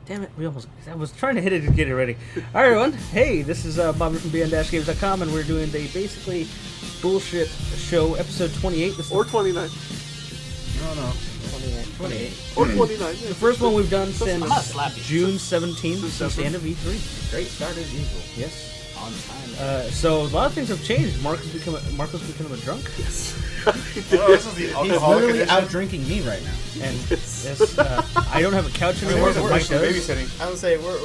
Damn it, I was trying to hit it to get it ready. All right, everyone. Hey, this is Bob from bn-games.com, and we're doing the basically bullshit show, episode 28. Or 29. No. 28. Or 29. The first one we've done since June 17th, since the end of E3. Great start as usual. Yes. On time. So a lot of things have changed. Marco's become a drunk. Yes. This is the alcoholic literally edition. Out drinking me right now. And yes, I don't have a couch anymore, but Mike does. Babysitting. I would say we're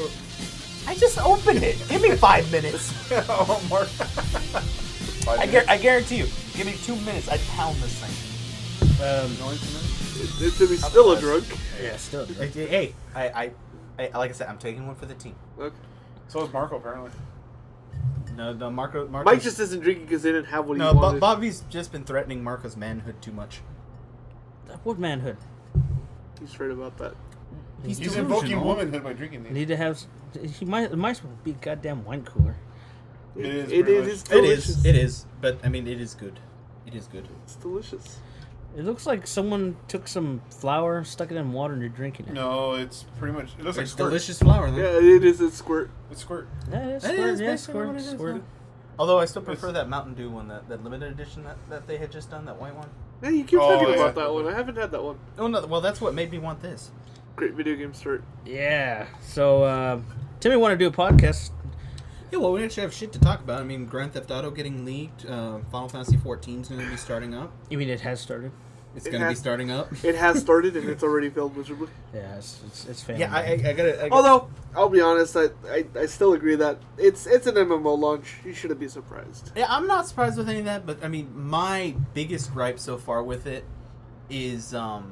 I just opened it. Give me 5 minutes. Oh, Mark. I guarantee you. Give me 2 minutes. I'd pound this thing. It's to be still a drunk. Yeah, still. Hey, I like I said, I'm taking one for the team. Okay. So is Marco, apparently. No, Marco. Mike just isn't drinking because they didn't have what he No, wanted. Bobby's just been threatening Marco's manhood too much. What manhood? He's right about that. He's invoking womanhood by drinking these. Need to have. He might as well be a goddamn wine cooler. It is It delicious. is. But I mean, it is good. It is good. It's delicious. It looks like someone took some flour, stuck it in water, and you're drinking it. No, it's pretty much. It looks like It's squirt. delicious flour. Though. Yeah, it is. It's squirt. It's squirt. That is That squirt. is Yeah, basically what it is, squirt. huh? Although I still prefer that Mountain Dew one, that limited edition that they had just done, that white one. Yeah, you keep talking yeah. about that one. I haven't had that one. Oh no! Well, that's what made me want this. Great video game start. Yeah. So Timmy wanted to do a podcast. Yeah, well, we actually have shit to talk about. I mean, Grand Theft Auto getting leaked. Final Fantasy 14 is going to be starting up. You mean it has started? It's going to be starting up. It has started and it's already failed miserably. Yeah, it's failing. Yeah, I gotta. Although, I'll be honest, I still agree that it's an MMO launch. You shouldn't be surprised. Yeah, I'm not surprised with any of that, but I mean, my biggest gripe so far with it is the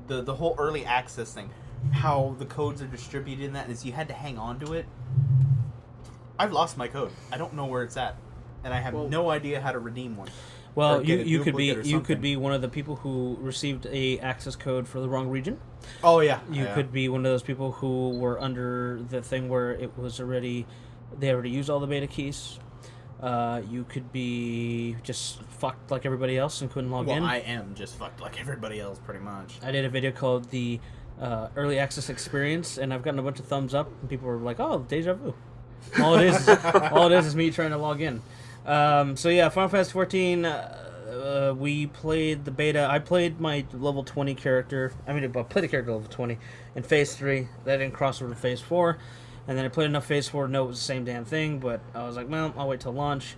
whole early access thing. How the codes are distributed in that is you had to hang on to it. I've lost my code. I don't know where it's at, and I have no idea how to redeem one. Well, you could be one of the people who received a access code for the wrong region. Oh yeah, You could be one of those people who were under the thing where it was they already used all the beta keys. You could be just fucked like everybody else and couldn't log in. Well, I am just fucked like everybody else, pretty much. I did a video called the Early Access Experience, and I've gotten a bunch of thumbs up, and people were like, "Oh, deja vu." All it is me trying to log in. So yeah, Final Fantasy 14. We played the beta. I played my level 20 character. I played a character level 20 in Phase 3. That didn't cross over to Phase 4. And then I played enough Phase 4 to know it was the same damn thing. But I was like, well, I'll wait till launch.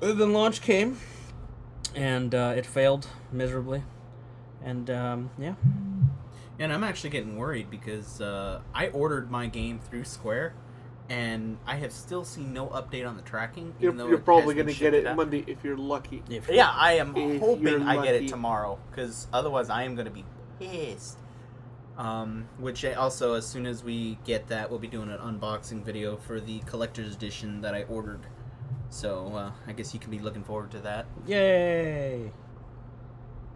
Then launch came, and it failed miserably. And yeah. And I'm actually getting worried because I ordered my game through Square, and I have still seen no update on the tracking. You're probably going to get it Monday if you're lucky. Yeah, I am hoping I get it lucky. tomorrow, because otherwise I am going to be pissed. Which also, as soon as we get that, we'll be doing an unboxing video for the collector's edition that I ordered. So I guess you can be looking forward to that. Yay!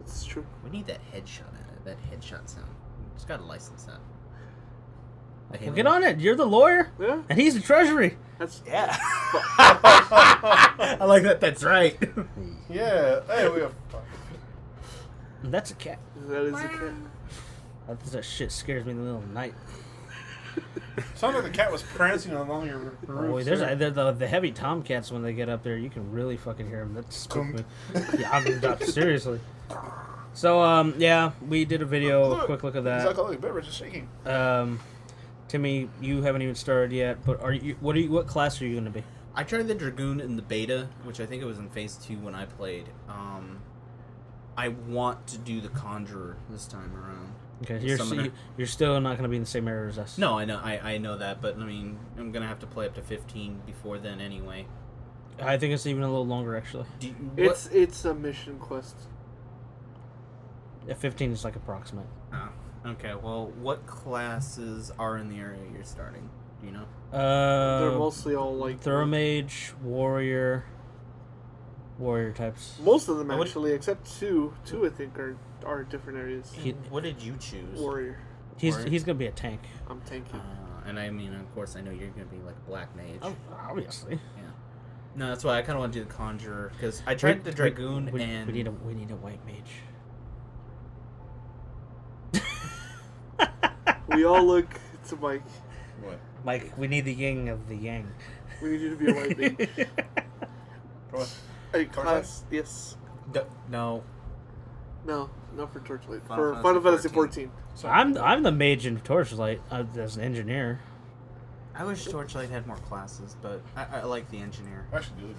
It's true. We need that headshot sound. Just gotta license that. Well, get on it. You're the lawyer, Yeah. and he's the treasury. That's Yeah. I like that. That's right. Yeah. Hey, we have. That's a cat. that is a cat. That shit scares me in the middle of the night. Sounded like the cat was prancing along your roof. Boy, there's the heavy tomcats when they get up there. You can really fucking hear them. That's spooked me. Yeah, I'm seriously. So yeah, we did a video. A quick look at that. His alcoholic beverage is shaking. Timmy, you haven't even started yet. But what class are you going to be? I tried the Dragoon in the beta, which I think it was in Phase 2 when I played. I want to do the Conjurer this time around. Okay, you're still not going to be in the same area as us. No, I know that, but I mean, I'm gonna have to play up to 15 before then anyway. I think it's even a little longer actually. It's a mission quest. Yeah, 15 is like approximate. Oh, okay. Well, what classes are in the area you're starting? Do you know? They're mostly all like Thuromage, warrior types. Most of them actually, except two I think are different areas. What did you choose? Warrior. He's gonna be a tank. I'm tanky. And I mean, of course, I know you're gonna be like a black mage. Oh, obviously. Yeah. No, that's why I kind of want to do the Conjurer, because I tried the Dragoon and we need a white mage. We all look to Mike. What? Mike, we need the yin of the yang. We need you to be a lightning. What? A class, yes. No. No, not for Torchlight. Final For Fantasy Final Fantasy 14. 14. I'm the mage in Torchlight as an engineer. I wish Torchlight had more classes, but I like the engineer. I should do it.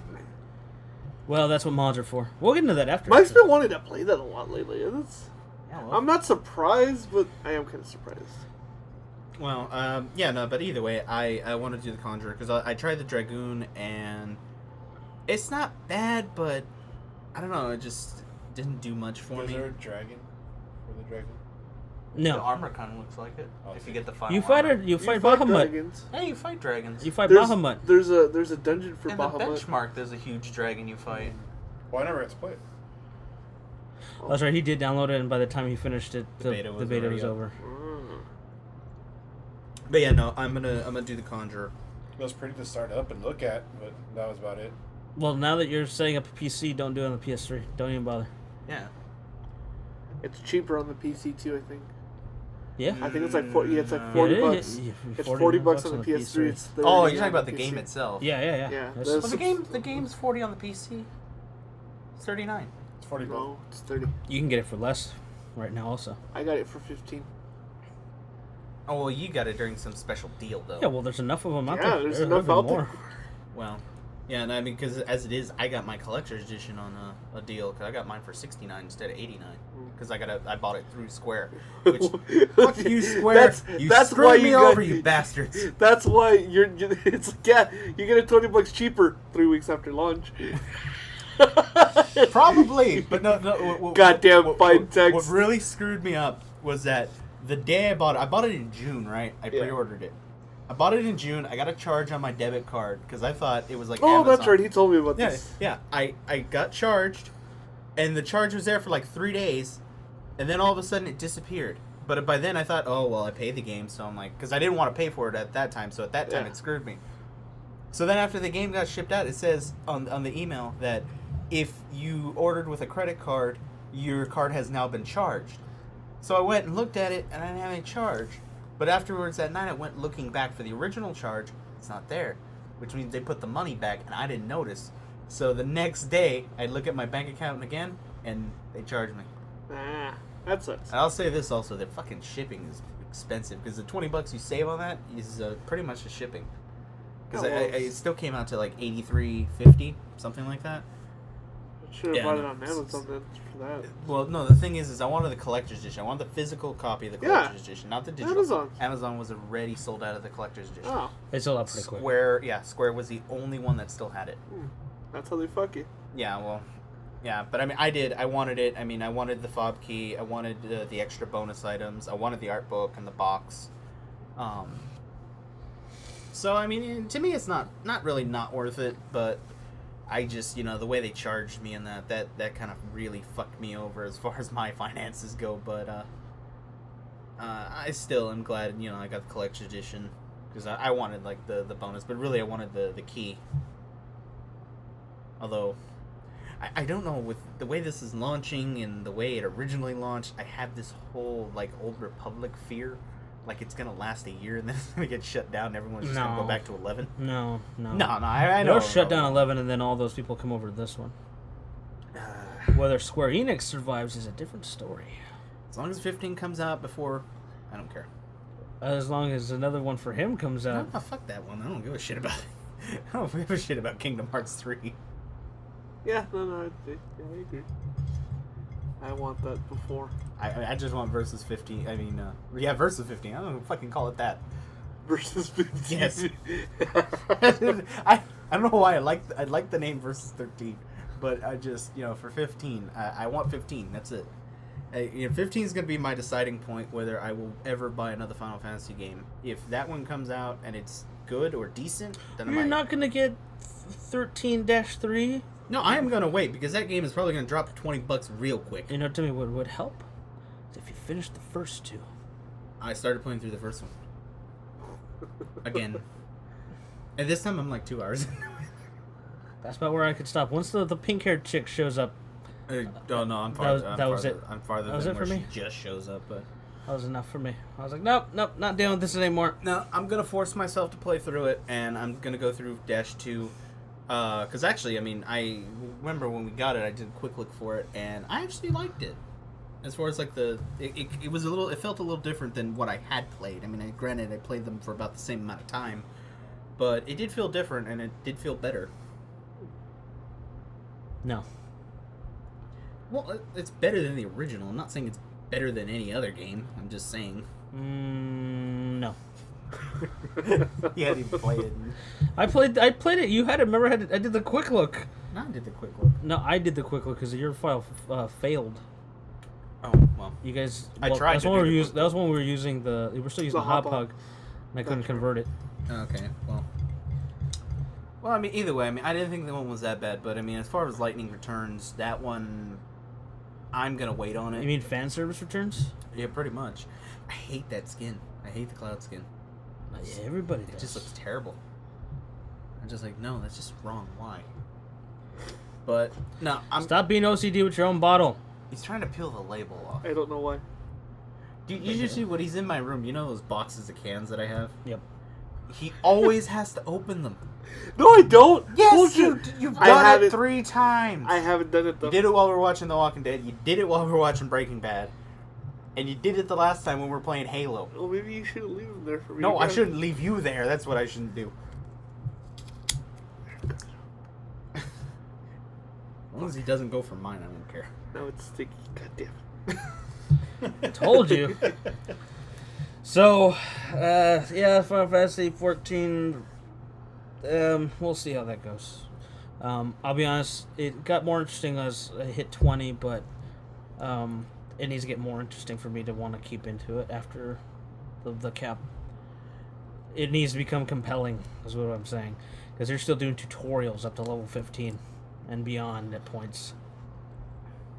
Well, that's what mods are for. We'll get into that after. Mike's been wanting to play that a lot lately. And Yeah, I'm not surprised, but I am kind of surprised. Well, yeah, no, but either way, I want to do the Conjurer because I tried the Dragoon and it's not bad, but I don't know, it just didn't do much for Is me. there a dragon for the dragon? The No. armor kind of looks like it. Oh, If you get the final You fight armor. You fight fight Bahamut. dragons. Hey, you fight dragons. You fight There's, Bahamut. there's a dungeon for In the Bahamut. benchmark, there's a huge dragon you fight. Well, I never got to play it. That's right. He did download it, and by the time he finished it, The beta was was already up. over. But yeah, no, I'm gonna do the Conjurer. It was pretty to start up and look at, but that was about it. Well, now that you're setting up a PC, don't do it on the PS3. Don't even bother. Yeah. It's cheaper on the PC too, I think. Yeah. I think it's like it's like Yeah, 40 it bucks. is. It's 40 bucks on the PS3. It's 30 Oh, on you're talking about the PC. game itself. Yeah. Yeah, That's- there's- Well, the game's 40 on the PC. It's 39. It's 40 bucks. No, it's 30. You can get it for less right now, also. I got it for 15. Oh, well, you got it during some special deal, though. Yeah, well, there's enough of them out Yeah, there. there's There'll enough be out more. there. Well, yeah, and I mean, because as it is, I got my collector's edition on a deal because I got mine for 69 instead of 89 because I bought it through Square. Which fuck you, Square. That's screwed why me you got- over, you bastards. That's why it's like, yeah, you get it 20 bucks cheaper 3 weeks after launch. Probably, but no. Goddamn fine What text. really screwed me up was that the day I bought it in June, right? I Yeah. pre-ordered it. I bought it in June. I got a charge on my debit card because I thought it was like Oh, Amazon. that's right. He told me about Yeah, this. yeah. I got charged, and the charge was there for like 3 days, and then all of a sudden it disappeared. But by then I thought, oh well, I paid the game, so I'm like, because I didn't want to pay for it at that time, so at that time Yeah. it screwed me. So then after the game got shipped out, it says on the email that if you ordered with a credit card, your card has now been charged. So I went and looked at it, and I didn't have any charge. But afterwards that night, I went looking back for the original charge. It's not there, which means they put the money back, and I didn't notice. So the next day, I look at my bank account again, and they charged me. Ah, that sucks. And I'll say this also: that fucking shipping is expensive because the $20 you save on that is pretty much the shipping. Because Oh, well, it still came out to like $83.50, something like that. Should have Yeah, bought no. it on Amazon then for that. Well, no, the thing is I wanted the collector's edition. I wanted the physical copy of the Yeah. collector's edition, not the digital. Amazon. Amazon was already sold out of the collector's edition. Oh, They sold out pretty quick. Square was the only one that still had it. that's how they fuck you. Yeah, well, yeah, but I mean, I wanted it. I mean, I wanted the fob key. I wanted the extra bonus items. I wanted the art book and the box. So I mean, to me, it's not really not worth it, but I just, the way they charged me and that kind of really fucked me over as far as my finances go. But I still am glad, I got the collection edition because I wanted like the bonus, but really I wanted the key. Although I don't know, with the way this is launching and the way it originally launched, I have this whole like Old Republic fear. Like it's gonna last a year and then it's gonna get shut down and everyone's just gonna No. go back to 11. No. I know. They'll shut down 11, and then all those people come over to this one. Whether Square Enix survives is a different story. As long as 15 comes out before, I don't care. As long as another one for him comes out. No, fuck that one. I don't give a shit about it. I don't give a shit about Kingdom Hearts 3. Yeah, no, I agree. I want that before. I just want Versus 15. I mean, Versus 15. I don't fucking call it that. Versus 15. Yes. I don't know why I like the name Versus 13, but I just, for 15, I want 15. That's it. 15 is going to be my deciding point whether I will ever buy another Final Fantasy game. If that one comes out and it's good or decent, then I You're might. not going to get 13-3? No, I am going to wait because that game is probably going to drop to $20 real quick. You know, to me, what would help is if you finish the first two. I started playing through the first one. Again. And this time I'm like 2 hours. That's about where I could stop. Once the pink-haired chick shows up, Oh no, I'm That farther. was- that was it. I'm farther That was than it where for she me? just shows up. But That was enough for me. I was like, nope, not dealing with this anymore. No, I'm gonna force myself to play through it, and I'm gonna go through Dash 2. Because actually, I mean, I remember when we got it, I did a quick look for it, and I actually liked it. As far as like it was it felt a little different than what I had played. I mean, granted, I played them for about the same amount of time, but it did feel different, and it did feel better. No. Well, it's better than the original. I'm not saying it's better than any other game. I'm just saying. No. You hadn't even played it. I played it. You had it. Remember, I did the quick look. No, I did the quick look. No, I did the quick look because your file failed. Oh, well. You guys. I tried That was when we were using we were still using the hot hug, and I couldn't convert it. Okay, well. Well, I mean, either way, I mean, I didn't think that one was that bad, but I mean, as far as Lightning Returns, that one, I'm gonna wait on it. You mean fan service returns? Yeah, pretty much. I hate that skin. I hate the cloud skin. Yeah, everybody does. It just looks terrible. I'm just like, no, that's just wrong. Why? But no, Stop being OCD with your own bottle. He's trying to peel the label off. I don't know why. Do you just see what he's in my room? You know those boxes of cans that I have? Yep. He always has to open them. No, I don't. Yes, Bullshit. you've I done it haven't- 3 times. I haven't done it though. You did it while we were watching The Walking Dead. You did it while we were watching Breaking Bad. And you did it the last time when we were playing Halo. Well, maybe you shouldn't leave them there for me. No, to I grab. shouldn't leave you there. That's what I shouldn't do. As long as he doesn't go for mine, I don't care. No, it's sticky. God damn it. Told you. So, yeah, Final Fantasy 14. We'll see how that goes. I'll be honest, it got more interesting as I hit 20, but it needs to get more interesting for me to want to keep into it after the cap. It needs to become compelling, is what I'm saying. Because they're still doing tutorials up to level 15 and beyond at points.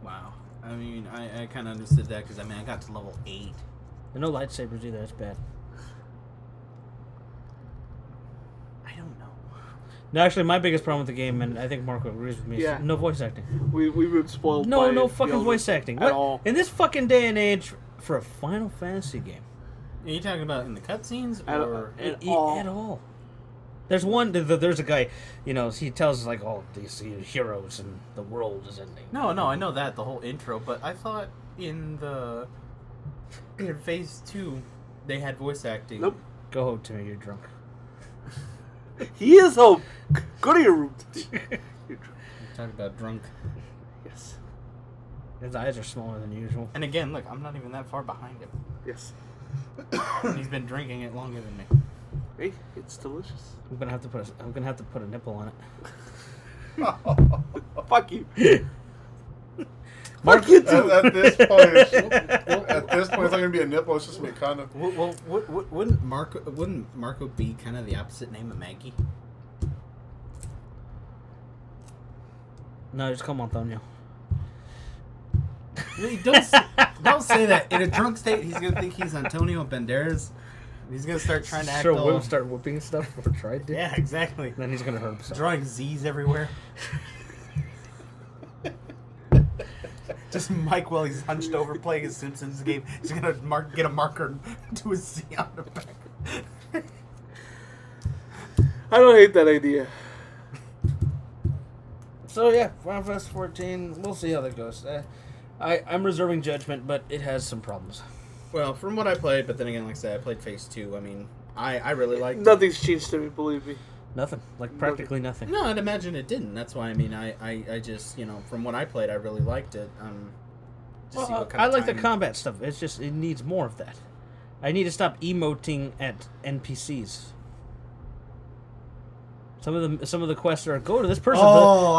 Wow. I mean, I kind of understood that because, I mean, I got to level 8. There are no lightsabers either, that's bad. I don't know. No, actually, my biggest problem with the game, and I think Marco agrees with me, Yeah. is no voice acting. We've been spoiled. No by fucking the voice acting. at all. In this fucking day and age, for a Final Fantasy game. Are you talking about in the cutscenes or... At all. At all. There's there's a guy, he tells us, like, all these heroes and the world is ending. No, I know that, the whole intro, but I thought in Phase 2, they had voice acting. Nope. Go home, Timmy, you're drunk. He is home. Go to your room. You're drunk. Talk about drunk. Yes. His eyes are smaller than usual. And again, look, I'm not even that far behind him. Yes. And he's been drinking it longer than me. Hey, it's delicious. I'm gonna have to put a nipple on it. Fuck you. Mark, Fuck you too. At this point, it's not gonna be a nipple. It's just gonna be kind of. Well, wouldn't Marco be kind of the opposite name of Maggie? No, just call him Antonio. Don't say that. In a drunk state, he's gonna think he's Antonio Banderas. He's gonna start trying to act all... Start whipping stuff or tried to. Yeah, exactly. Then he's gonna hurt himself. Drawing Z's everywhere. Just Mike while he's hunched over playing his Simpsons game. He's gonna get a marker to a Z on the back. I don't hate that idea. So yeah, Final Fantasy 14. We'll see how that goes. I'm reserving judgment, but it has some problems. Well, from what I played, but then again, like I said, I played Phase 2. I mean, I really liked it. Nothing's changed to me, believe me. Nothing, like practically nothing. No, I'd imagine it didn't. That's why, I mean, I just, from what I played, I really liked it. Just see what kind I of like the time- combat stuff. It's just it needs more of that. I need to stop emoting at NPCs. Some of the quests are go to this person.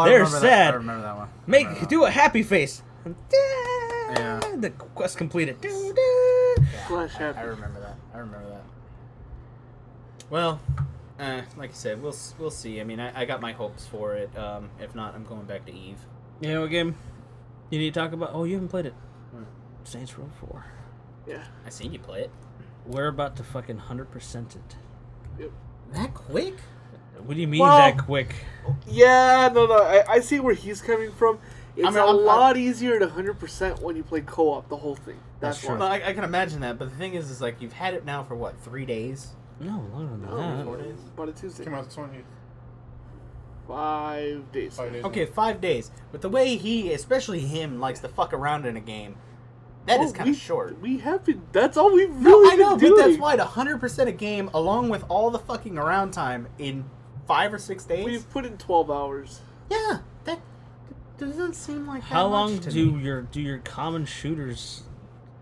They're sad. I remember that one. Do a happy face. Yeah. The quest completed. Flash happy. I remember that. Well, like I said, we'll see. I mean, I got my hopes for it. If not, I'm going back to Eve. You know what game you need to talk about? Oh, you haven't played it. What? Saints Row 4. Yeah. I seen you play it. We're about to fucking 100% it. Yep. That quick? What do you mean Well- that quick? Yeah, no. I see where he's coming from. It's a lot easier to 100% when you play co-op the whole thing. That's true. why. I can imagine that, but the thing is like you've had it now for what, 3 days? No, longer than No, that. 4 days? About a Tuesday. Came out the 20th. 5 days. 5 days. Okay, 5 days. But the way he, especially him, likes to fuck around in a game, that is kind of short. We have been. That's all we've No, really I know, been doing. but that's why 100% a game, along with all the fucking around time, in 5 or 6 days. We've put in 12 hours. Yeah, that doesn't seem like that How long much to do me. your common shooters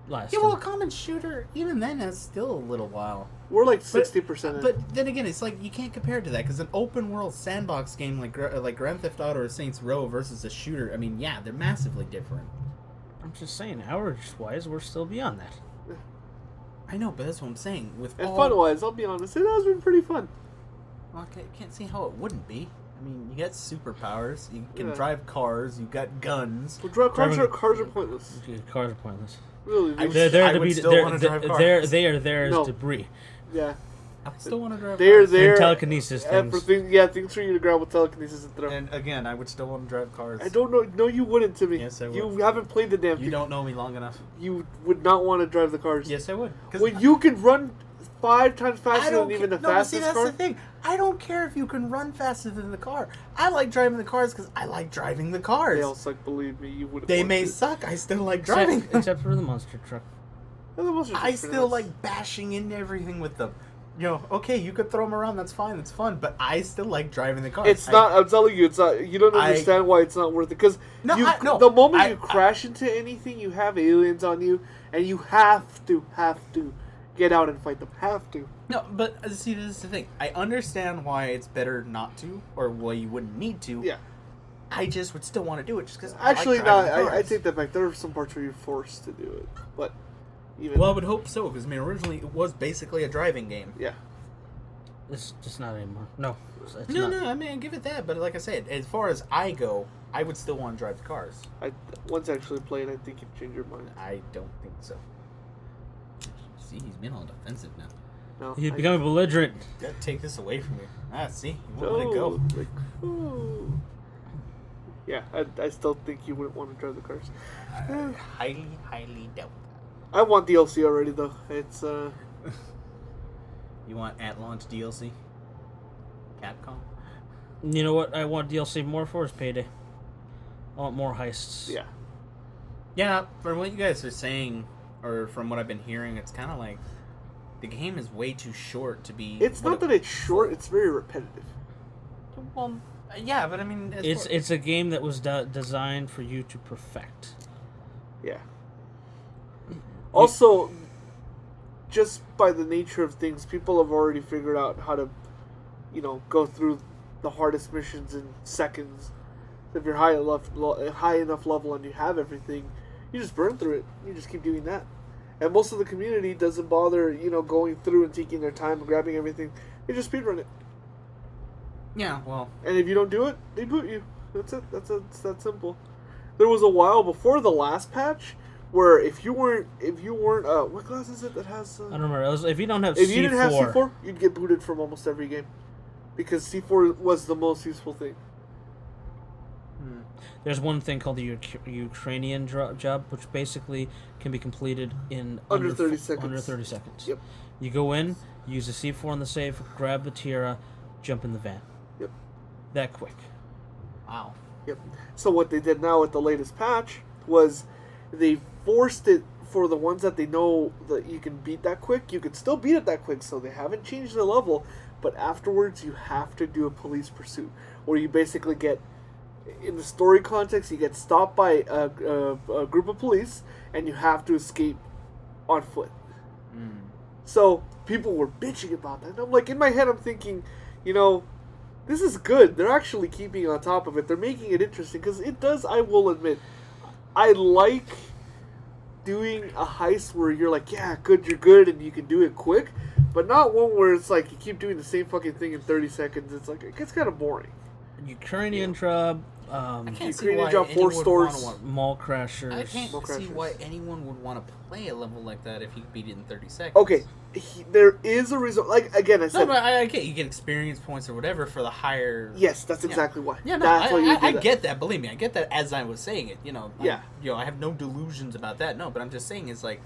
last? Yeah, well, a common shooter, even then, that's still a little while. We're like 60%. But then again, it's like you can't compare it to that because an open world sandbox game like Grand Theft Auto or Saints Row versus a shooter, I mean, yeah, they're massively different. I'm just saying, hours-wise, we're still beyond that. I know, but that's what I'm saying. With and all, fun-wise, I'll be honest, it has been pretty fun. well, I can't see how it wouldn't be. I mean, you got superpowers, you can Yeah. drive cars, you got guns. Well, cars are pointless. Cars are pointless. Really, I They're there I to would be. still They're, wanna drive they're, cars. they are there as No. debris. yeah. I still want to drive They're cars. there. And telekinesis and for things. things for you to grab with telekinesis and throw. And again, I would still want to drive cars. I don't know. No, you wouldn't, Timmy. Yes, I would. You haven't played the damn You thing. don't know me long enough. You would not want to drive the cars. Yes, I would. When you can run 5 times faster than even the no, but see, fastest that's car. the thing. I don't care if you can run faster than the car. I like driving the cars because I like driving the cars. They all suck. Believe me, you wouldn't. They want may to. suck. I still like driving Except, them. except for the monster truck. Yeah, the monsters are I pretty still nice. like bashing into everything with them. You know, okay, you could throw them around. That's fine. That's fun. But I still like driving the cars. It's not. I'm telling you, it's not. You don't I- understand why it's not worth it. Because No, the moment you I- crash into anything, you have aliens on you, and you have to get out and fight them. Have to. No, but see, this is the thing. I understand why it's better not to, or why you wouldn't need to. Yeah. I just would still want to do it just because. Actually, I no. like driving the I cars. take that back. There are some parts where you're forced to do it, but even Well, I would hope so because I mean, originally it was basically a driving game. yeah. It's just not anymore. No. It's No, not. no, I mean, I give it that, but like I said, as far as I go, I would still want to drive the cars. I once actually played. I think you'd change your mind. I don't think so. See, he's been all defensive now. No. He's becoming belligerent. Gotta take this away from you. Ah, see, you won't let it go. Like, ooh. Yeah, I still think you wouldn't want to drive the cars. I highly, highly doubt. I want DLC already though. It's You want at launch DLC? Capcom? You know what I want DLC more for is Payday. I want more heists. yeah. Yeah, from what you guys are saying, or from what I've been hearing, it's kind of like the game is way too short to be. It's not that it's short. It's very repetitive. Well, yeah, but I mean, It's a game that was designed for you to perfect. Yeah. Also, just by the nature of things, people have already figured out how to, go through the hardest missions in seconds. If you're high enough level and you have everything, you just burn through it. You just keep doing that. And most of the community doesn't bother, going through and taking their time and grabbing everything. They just speedrun it. Yeah, well, And if you don't do it, they boot you. That's it. It's that simple. There was a while before the last patch where if you weren't, what class is it that has? I don't remember. It was, if you don't have If C4, you didn't have C4, you'd get booted from almost every game, because C4 was the most useful thing. there's one thing called the Ukrainian job, which basically can be completed in Under 30 seconds. Under 30 seconds. Yep. You go in, use the C4 on the safe, grab the Tira, jump in the van. Yep. That quick. wow. Yep. So what they did now with the latest patch was they forced it for the ones that they know that you can beat that quick. You can still beat it that quick, so they haven't changed the level. But afterwards, you have to do a police pursuit, where you basically get, in the story context, you get stopped by a group of police, and you have to escape on foot. So people were bitching about that. And I'm like, in my head, I'm thinking, this is good. They're actually keeping on top of it. They're making it interesting, because it does, I will admit, I like doing a heist where you're like, yeah, good, you're good, and you can do it quick, but not one where it's like you keep doing the same fucking thing in 30 seconds. It's like, it gets kind of boring. Ukrainian job, I can't see Ukrainian why job, 4 anyone would stores. want mall crashers. I can't Smoke see crashers. why anyone would want to play a level like that if you beat it in 30 seconds. Okay, there is a reason. Like again, I No, said, but I get you get experience points or whatever for the higher. yes, that's exactly why. Yeah, no, that's why you do I that. get that. Believe me, I get that as I was saying it. Yeah. I have no delusions about that. No, but I'm just saying it's like,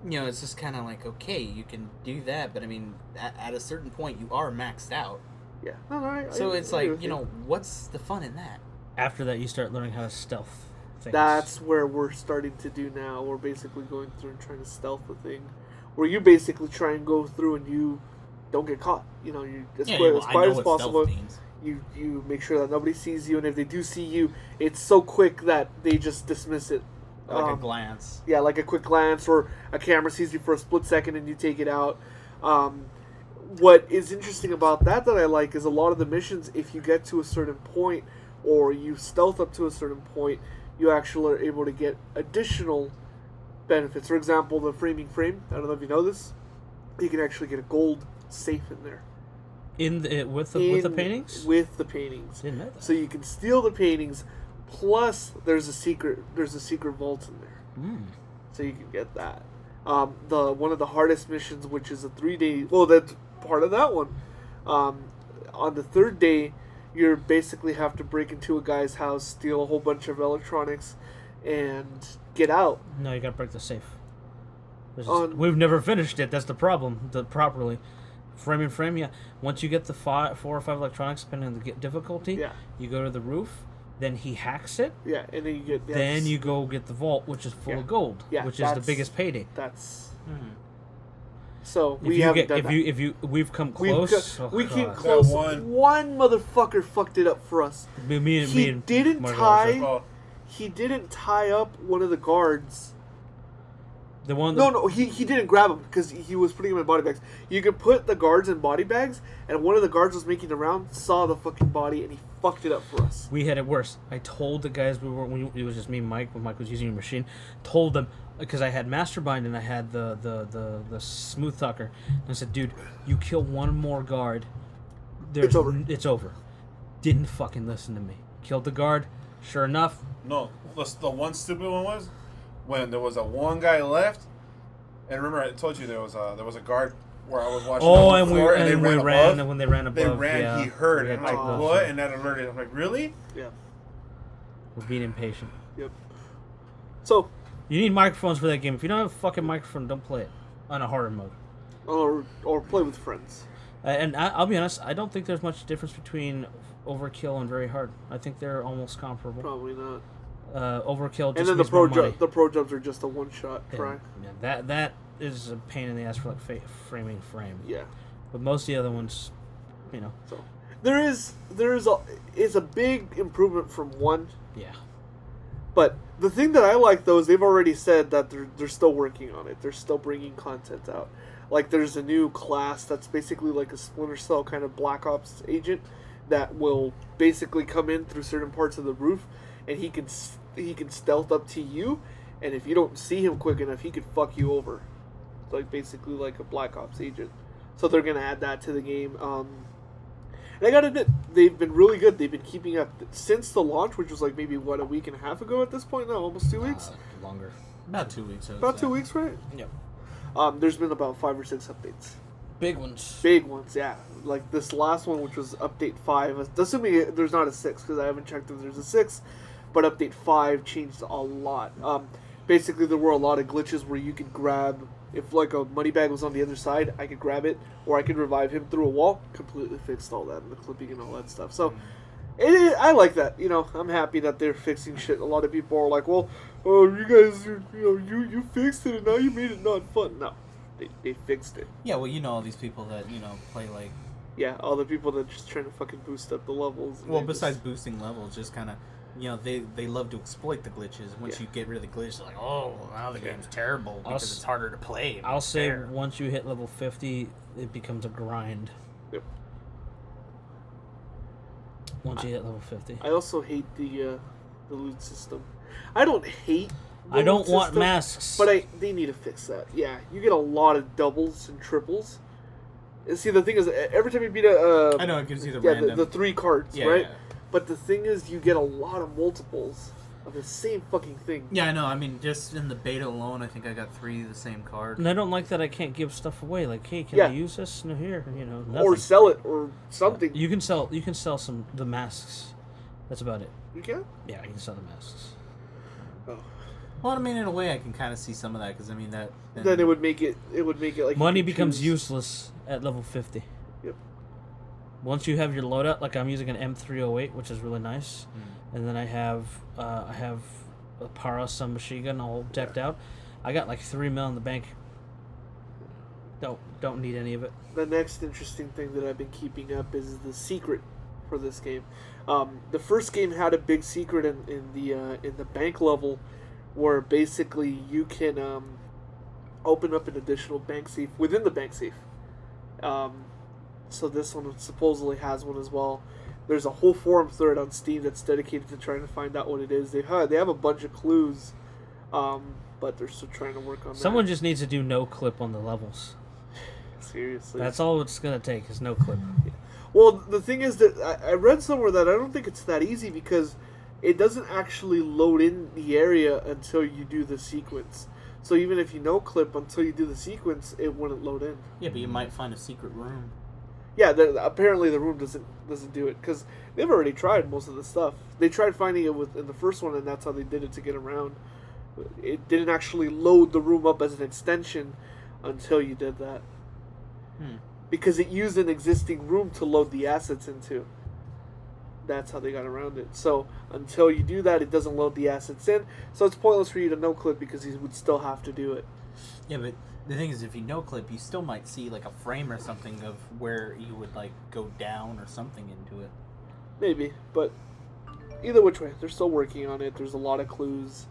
it's just kind of like okay, you can do that, but I mean, at a certain point, you are maxed out. Yeah. No, So I it's agree like with you. what's the fun in that? After that, you start learning how to stealth things. That's where we're starting to do now. We're basically going through and trying to stealth the thing, where you basically try and go through and you don't get caught. You as quiet as possible. You make sure that nobody sees you, and if they do see you, it's so quick that they just dismiss it. Like a glance. Yeah, like a quick glance, or a camera sees you for a split second and you take it out. What is interesting about that I like is a lot of the missions, if you get to a certain point, or you stealth up to a certain point, you actually are able to get additional benefits. For example, the framing frame. I don't know if you know this. You can actually get a gold safe in there. With the paintings? With the paintings. Didn't know that. So you can steal the paintings, plus there's a secret vault in there. So you can get that. One of the hardest missions, which is a 3-day. Well, that's part of that one. On the third day, you basically have to break into a guy's house, steal a whole bunch of electronics, and get out. No, you gotta break the safe. We've never finished it. That's the problem. Properly. Frame, yeah. Once you get the 4 or 5 electronics, depending on the difficulty, you go to the roof. Then he hacks it. Yeah, and then you get. Then you go get the vault, which is full of gold. Yeah, which is the biggest payday. That's. So we've come close. We came close. One motherfucker fucked it up for us. He didn't tie up one of the guards. The one. No, he didn't grab him because he was putting him in body bags. You could put the guards in body bags, and one of the guards was making the round, saw the fucking body, and he fucked it up for us. We had it worse. I told the guys it was just me and Mike when Mike was using your machine. Told them because I had Masterbind and I had the Smooth Talker. And I said, dude, you kill one more guard, It's over. It's over. Didn't fucking listen to me. Killed the guard. Sure enough. No, the one stupid one was when there was one guy left, and remember I told you there was a guard where I was watching. Oh, and when they ran above. They ran. Yeah, he heard. I'm like, what? And that alerted. I'm like, really? Yeah. We're being impatient. Yep. So. You need microphones for that game. If you don't have a fucking microphone, don't play it on a harder mode. Or play with friends. And I'll be honest, I don't think there's much difference between Overkill and Very Hard. I think they're almost comparable. Probably not. Overkill just and then means more money. The pro jumps are just a one-shot try. Yeah, that is a pain in the ass for like framing frame. Yeah. But most of the other ones, So it's a big improvement from 1. Yeah. But the thing that I like, though, is they've already said that they're still working on it. They're still bringing content out. Like, there's a new class that's basically like a Splinter Cell kind of Black Ops agent that will basically come in through certain parts of the roof, and he can stealth up to you, and if you don't see him quick enough, he could fuck you over. It's like basically like a Black Ops agent. So they're going to add that to the game. And I gotta admit, they've been really good. They've been keeping up since the launch, which was like maybe, a week and a half ago at this point now? Almost 2 weeks? Longer. About 2 weeks. About 2 weeks, right? Yep. There's been about 5 or 6 updates. Big ones. Big ones, yeah. Like this last one, which was update 5. Assuming there's not a 6, because I haven't checked if there's a 6. But update 5 changed a lot. Basically, there were a lot of glitches where you could grab... If, like, a money bag was on the other side, I could grab it, or I could revive him through a wall. Completely fixed all that, and the clipping and all that stuff. So, I like that. I'm happy that they're fixing shit. A lot of people are like, well, you guys, you fixed it, and now you made it not fun. No, they fixed it. Yeah, well, all these people that, play, like... Yeah, all the people that just trying to fucking boost up the levels. Well, besides boosting levels, just kind of... they love to exploit the glitches. Once you get rid of the glitch, like, oh, now the game's terrible because it's harder to play. I'll say once you hit level 50, it becomes a grind. Yep. Once you hit level 50. I also hate the loot system. I don't hate the I don't loot want system, masks. But they need to fix that. Yeah, you get a lot of doubles and triples. And see, the thing is, every time you beat a... I know, it gives you the random... the 3 cards, yeah, right? Yeah. But the thing is, you get a lot of multiples. of the same fucking thing. Yeah, I know. I mean, just in the beta alone, I think I got 3 of the same card. And I don't like that I can't give stuff away. Like, hey, can Yeah. I use this? No, here, nothing. Or sell it or something. You can sell some the masks. That's about it. You can? Yeah, you can sell the masks. Oh. Well, I mean, in a way, I can kind of see some of that because I mean that. Then it would make it like Money you could becomes choose- useless at level 50. Yep. Once you have your loadout, like I'm using an M308, which is really nice, and then I have a Para submachine gun all decked out. I got like 3 mil in the bank. Don't need any of it. The next interesting thing that I've been keeping up is the secret for this game. The first game had a big secret in the bank level, where basically you can open up an additional bank safe within the bank safe. So this one supposedly has one as well. There's a whole forum thread on Steam that's dedicated to trying to find out what it is. They have a bunch of clues, but they're still trying to work on Someone that. just needs to do no clip on the levels. Seriously. That's all it's gonna take is no clip. Well, the thing is that I read somewhere that I don't think it's that easy because it doesn't actually load in the area until you do the sequence. So even if you no clip until you do the sequence, it wouldn't load in. Yeah, but you might find a secret room. Yeah, apparently the room doesn't do it because they've already tried most of the stuff. They tried finding it in the first one, and that's how they did it to get around. It didn't actually load the room up as an extension until you did that. Because it used an existing room to load the assets into. That's how they got around it. So until you do that, it doesn't load the assets in. So it's pointless for you to no clip because you would still have to do it. Yeah, but the thing is, if you no clip, you still might see like a frame or something of where you would like go down or something into it. Maybe, but either which way, they're still working on it. There's a lot of clues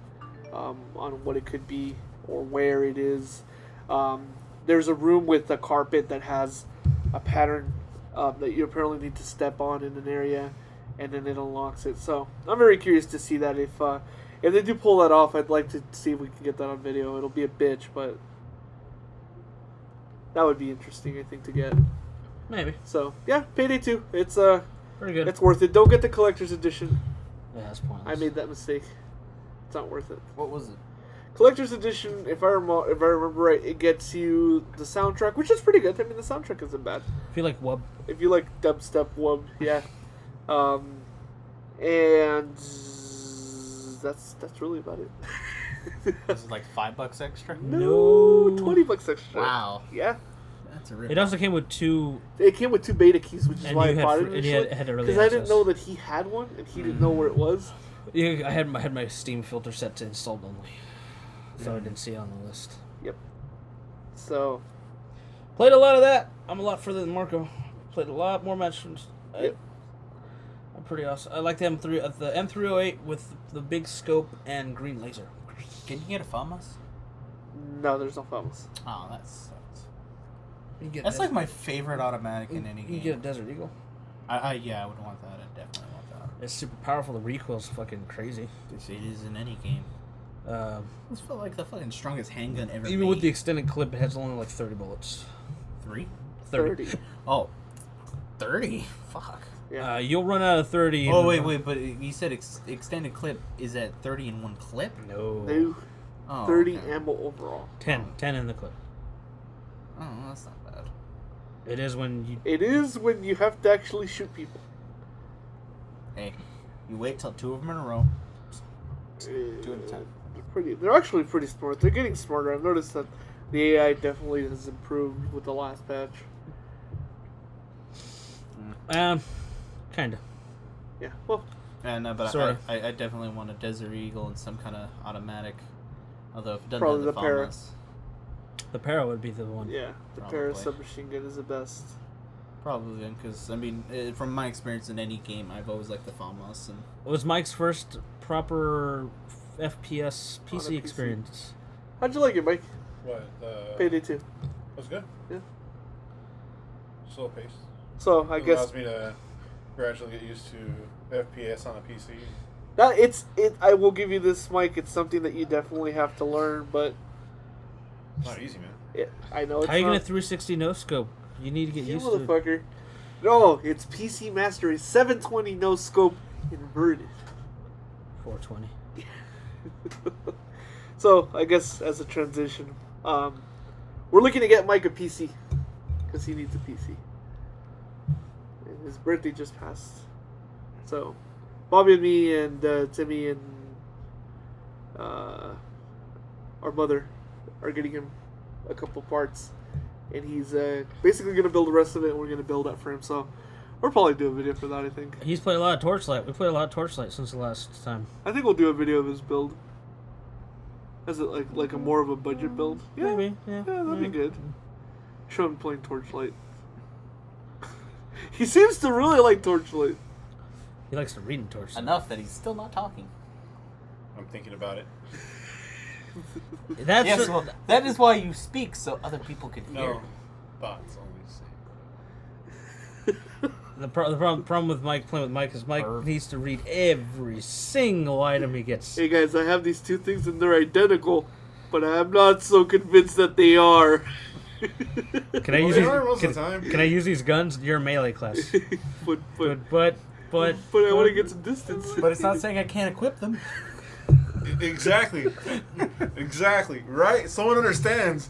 on what it could be or where it is. There's a room with a carpet that has a pattern that you apparently need to step on in an area, and then it unlocks it. So I'm very curious to see that. If they do pull that off, I'd like to see if we can get that on video. It'll be a bitch, but that would be interesting, I think, to get. Maybe. So yeah, Payday 2. It's Pretty good. it's worth it. Don't get the collector's edition. Yeah, that's pointless. I made that mistake. It's not worth it. What was it? Collector's edition, if I remember right, it gets you the soundtrack, which is pretty good. I mean, the soundtrack isn't bad. I feel like Wub. If you like dubstep, wub, yeah. And that's really about it. Was it like $5 extra? No, $20 extra. Wow, Yeah. that's a rip. It also came with 2. It came with 2 beta keys, which is And why you I had bought it and you initially. had early Because I didn't access. know that he had one, and he didn't know where it was. Yeah, I had my Steam filter set to installed only, so I didn't see it on the list. Yep. So, Played a lot of that. I'm a lot further than Marco. Played a lot more matches. Yep. I'm pretty awesome. I like the M308 with the big scope and green laser. Can you get a FAMAS? no, there's no problems. Oh, that sucks. You get That's Desert- like my favorite automatic in any You game. can get a Desert Eagle. Yeah, I would want that. I definitely want that. It's super powerful. The recoil's fucking crazy. It is in any game. This felt like the fucking strongest handgun ever Even made. with the extended clip, it has only like 30 bullets. 3? 30. Oh, 30? Fuck. Yeah. You'll run out of 30. Oh, wait, but you said extended clip is at 30 in one clip? No. New Oh, 30 okay. ammo overall. 10 in the clip. Oh, that's not bad. It is when you. It is when you have to actually shoot people. Hey, you wait till 2 of them in a row. 2 at a time. They're actually pretty smart. They're getting smarter. I've noticed that the AI definitely has improved with the last patch. Kinda. Yeah. Well, And but Sorta. I definitely want a Desert Eagle and some kind of automatic. Although if it doesn't Probably have the Para. FAMAS, The Para would be the one. yeah. The Probably. Para submachine gun is the best. probably because I mean, from my experience in any game, I've always liked the FAMAS and It was Mike's first proper FPS On a PC PC. experience. How'd you like it, Mike? What? Payday 2. Was good. Yeah. Slow paced. So I It guess allows me to gradually get used to FPS on a PC. I will give you this, Mike. It's something that you definitely have to learn, but It's not easy, man. I know it's How you gonna not. 360 no scope? You need to get You used to it. motherfucker. No, it's PC Mastery 720 no scope inverted. 420. Yeah. So I guess as a transition, we're looking to get Mike a PC because he needs a PC. And his birthday just passed, so Bobby and me and Timmy and our mother are getting him a couple parts, and he's basically gonna build the rest of it, and we're gonna build that for him. So we'll probably do a video for that. I think. He's played a lot of Torchlight. We played a lot of Torchlight since the last time. I think we'll do a video of his build. As it like a more of a budget build? Yeah, Maybe, yeah. that'd be good. Show him playing Torchlight. He seems to really like Torchlight. He likes to read in Torchlight. Enough that he's still not talking. I'm thinking about it. That's Yes, well, that is why you speak, so other people can hear. No. Thoughts only. the problem with Mike playing with Mike is Mike needs to read every single item he gets. Hey guys, I have these two things and they're identical, but I'm not so convinced that they are. Can I use these? Can I use these guns? You're a melee class. but But I want to get some distance. But it's not saying I can't equip them. Exactly. Exactly. Right? Someone understands.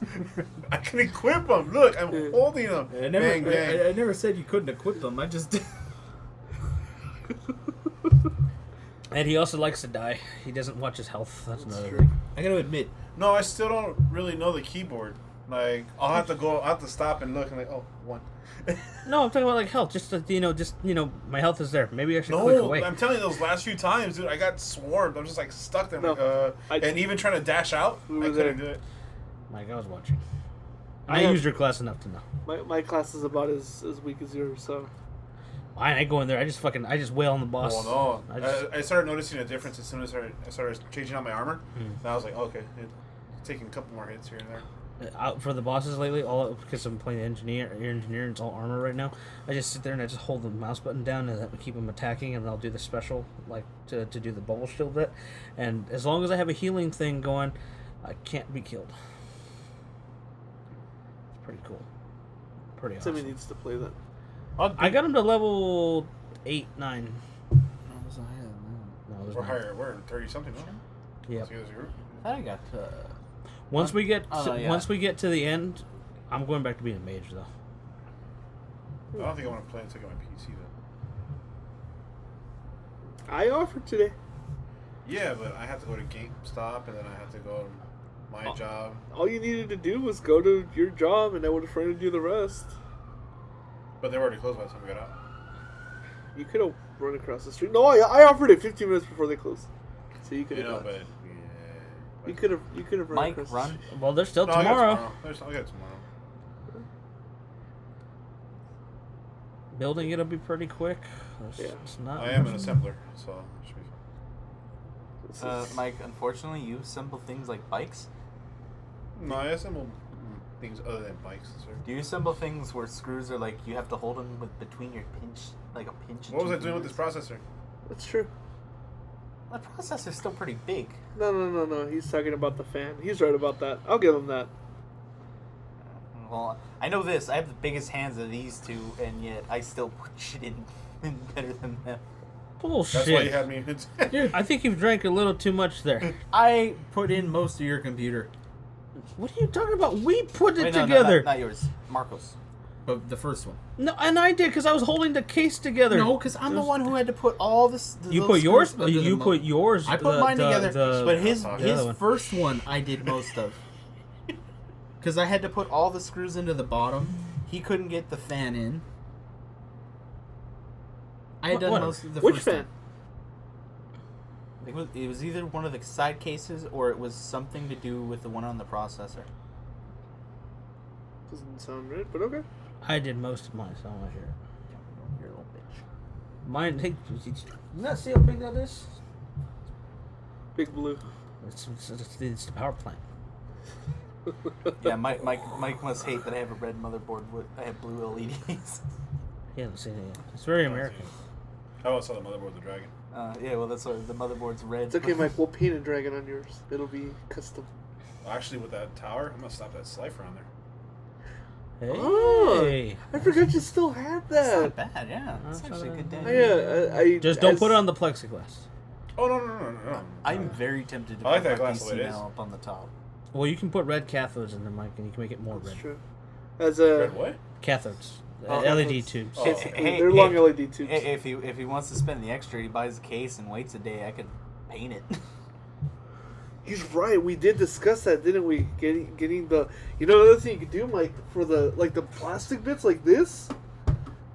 I can equip them. Look, I'm holding them. I never, Bang, bang. I never said you couldn't equip them. I just. And he also likes to die. He doesn't watch his health. That's another true. thing. I gotta admit, No, I still don't really know the keyboard. Like, I'll have to stop and look and like, oh, one. No, I'm talking about like health. Just my health is there. Maybe I should click No, away. I'm telling you, those last few times, dude, I got swarmed. I'm just like stuck there. No, And even trying to dash out, We I were couldn't there. do it. Mike, I was watching. I I have- used your class enough to know. My class is about as weak as yours, so. I go in there. I just wail on the boss. Well, no. I just- I started noticing a difference as soon as I started changing out my armor. Hmm. And I was like, okay, it's taking a couple more hits here and there. Out for the bosses lately, all because I'm playing engineer, and it's all armor right now. I just sit there and I just hold the mouse button down and that keep them attacking, and I'll do the special like to do the bubble shield bit. And as long as I have a healing thing going, I can't be killed. It's pretty cool. Pretty awesome. Timmy needs to play that. I got him to level 8, 9. No, it was We're 9. higher. We're 30 something, no? Yep. So you guys are- I thought I got. Once we get yeah. once we get to the end, I'm going back to being a mage though. I don't think I want to play until I get my PC though. I offered today. Yeah, but I have to go to GameStop and then I have to go to my job. All you needed to do was go to your job, and I would have fronted you the rest. But they were already closed by the time we got out. You could have run across the street. No, I offered it 15 minutes before they closed, so you could You have. know, but You could have run Mike, across the run. street. Well, there's still No, I got tomorrow. I'll get it tomorrow. Building it'll be pretty quick. Yeah. It's not. I am an assembler, so it should be fine. This is- Mike, unfortunately, you assemble things like bikes. No, I assemble things other than bikes, sir. Do you assemble things where screws are like you have to hold them with between your pinch, like a pinch? and What was I two doing with this fingers? processor? That's true. The processor's still pretty big. No. He's talking about the fan. He's right about that. I'll give him that. Well, I know this. I have the biggest hands of these two, and yet I still put shit in better than them. Bullshit. That's why you had me. Dude, I think you've drank a little too much there. I put in most of your computer. What are you talking about? We put it Wait, no, together. not yours. Marcos. But the first one. No, and I did because I was holding the case together. No, because I'm the one who had to put all this. You put yours. You put yours. I put mine together, but his the other one. first one I did most of. Because I had to put all the screws into the bottom. He couldn't get the fan in. I had done What? most of the Which first fan? one. It was either one of the side cases or it was something to do with the one on the processor. Doesn't sound right, but okay. I did most of mine, so I'm not sure. You're a little bitch. Mine. Hey, you not see how big that is? Big Blue. It's the power plant. Yeah, Mike must hate that I have a red motherboard with I have blue LEDs. He hasn't seen it yet. It's very American. I always saw the motherboard of the dragon. Yeah, well that's why the motherboard's red. It's okay, Mike. We'll paint a dragon on yours. It'll be custom. Actually, with that tower, I'm gonna stop that slifer on there. Hey. Oh, I forgot you still had That's that. not bad, yeah. That's That's actually a not good bad. day. I Just don't put it on the plexiglass. Oh no. I'm very tempted to I like put that my glass the way PC it is. now up on the top. Well, you can put red cathodes in the mic, and you can make it more That's red. true. As a Red what? Cathodes, Oh, LED cathodes. tubes. Oh. they're long LED tubes. If he wants to spend the extra, he buys a case and waits a day. I could paint it. He's right. We did discuss that, didn't we? Getting the another thing you could do, Mike, for the plastic bits like this,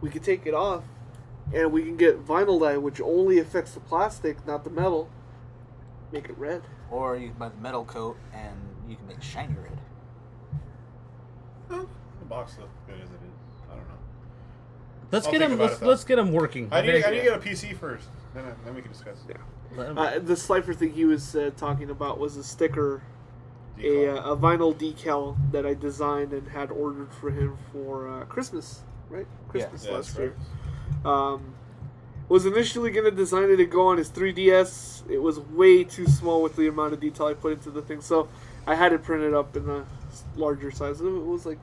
we could take it off, and we can get vinyl dye, which only affects the plastic, not the metal. Make it red. Or you can buy the metal coat and you can make it shiny red. The box looks good as it is. I don't know. Let's I'll get think him. about it, though. Let's get him working. I need to get a PC first. Then we can discuss. Yeah. Let him- The Slifer thing he was talking about was a sticker, Decal. a vinyl decal that I designed and had ordered for him for Christmas, right? Christmas Yeah, last that's year. right. Was initially going to design it to go on his 3DS. It was way too small with the amount of detail I put into the thing, so I had it printed up in a larger size. It was like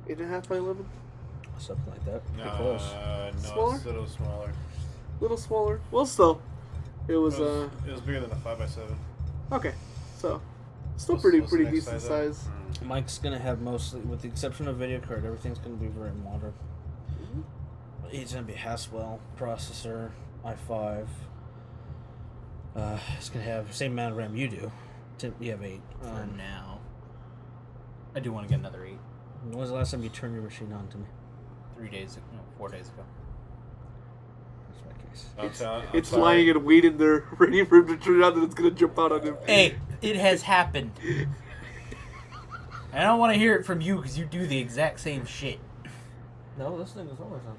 8.5 by 11, Something like that. Pretty No, close. Smaller? it's a little smaller. a little smaller. Well, still, it was It was bigger than a 5x7. okay. So still What's pretty the next decent up? size. Mike's gonna have mostly, with the exception of video card, everything's gonna be very modern. He's gonna be Haswell processor, i5. It's gonna have the same amount of RAM you do. You have 8. For now. I do want to get another 8. When was the last time you turned your machine on to me? 4 days ago. That's my case. It's lying and waiting there, ready for him to turn it on, and it's gonna jump out on him. Hey, it has happened. I don't want to hear it from you because you do the exact same shit. No, this thing is always on.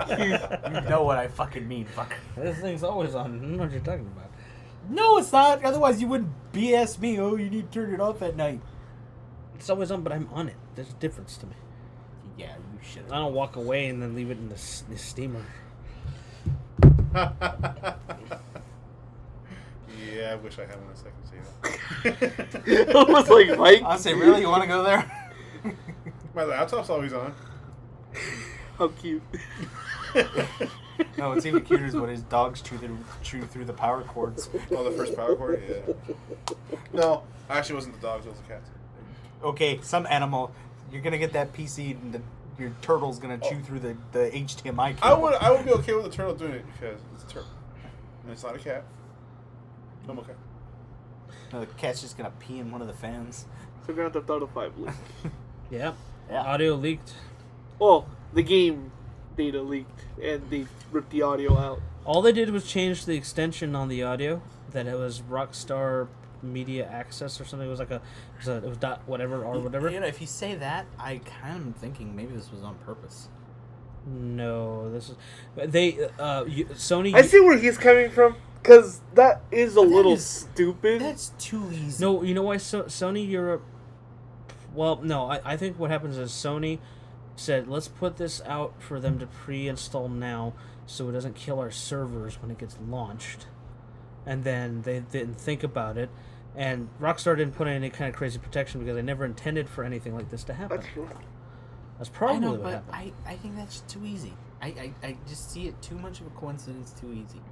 You know what I fucking mean, fucker. This thing's always on. I don't know what you're talking about. No, it's not. Otherwise, you wouldn't BS me. Oh, you need to turn it off at night. It's always on, but I'm on it. There's a difference to me. Yeah, you should. I don't walk away and then leave it in the steamer. Yeah, I wish I had one second to say that. I was like, Mike, I'll say, really? You want to go there? My laptop's always on. how cute. No, it's even cuter is when his dogs chew through the power cords. Oh, the first power cord? Yeah. No, actually, it wasn't the dogs, it was the cats. Okay, some animal. You're going to get that PC and your turtle's going to chew through the HDMI cable. I would be okay with the turtle doing it because it's a turtle. And it's not a cat. I'm okay. No, the cat's just going to pee in one of the fans. So Grand Theft Auto 5 leaked. Yeah. Yeah. Audio leaked. Well, the game data leaked, and they ripped the audio out. All they did was change the extension on the audio. That it was Rockstar Media Access or something. It was like it was dot whatever or whatever. You know, if you say that, I kind of am thinking maybe this was on purpose. No, this is Sony. I see where he's coming from, because that is a little stupid. That's too easy. No, you know why Sony Europe. Well, no, I think what happens is Sony said, let's put this out for them to pre-install now so it doesn't kill our servers when it gets launched. And then they didn't think about it. And Rockstar didn't put in any kind of crazy protection because they never intended for anything like this to happen. That's true. That's probably I know, what but happened. I think that's too easy. I just see it too much of a coincidence, too easy.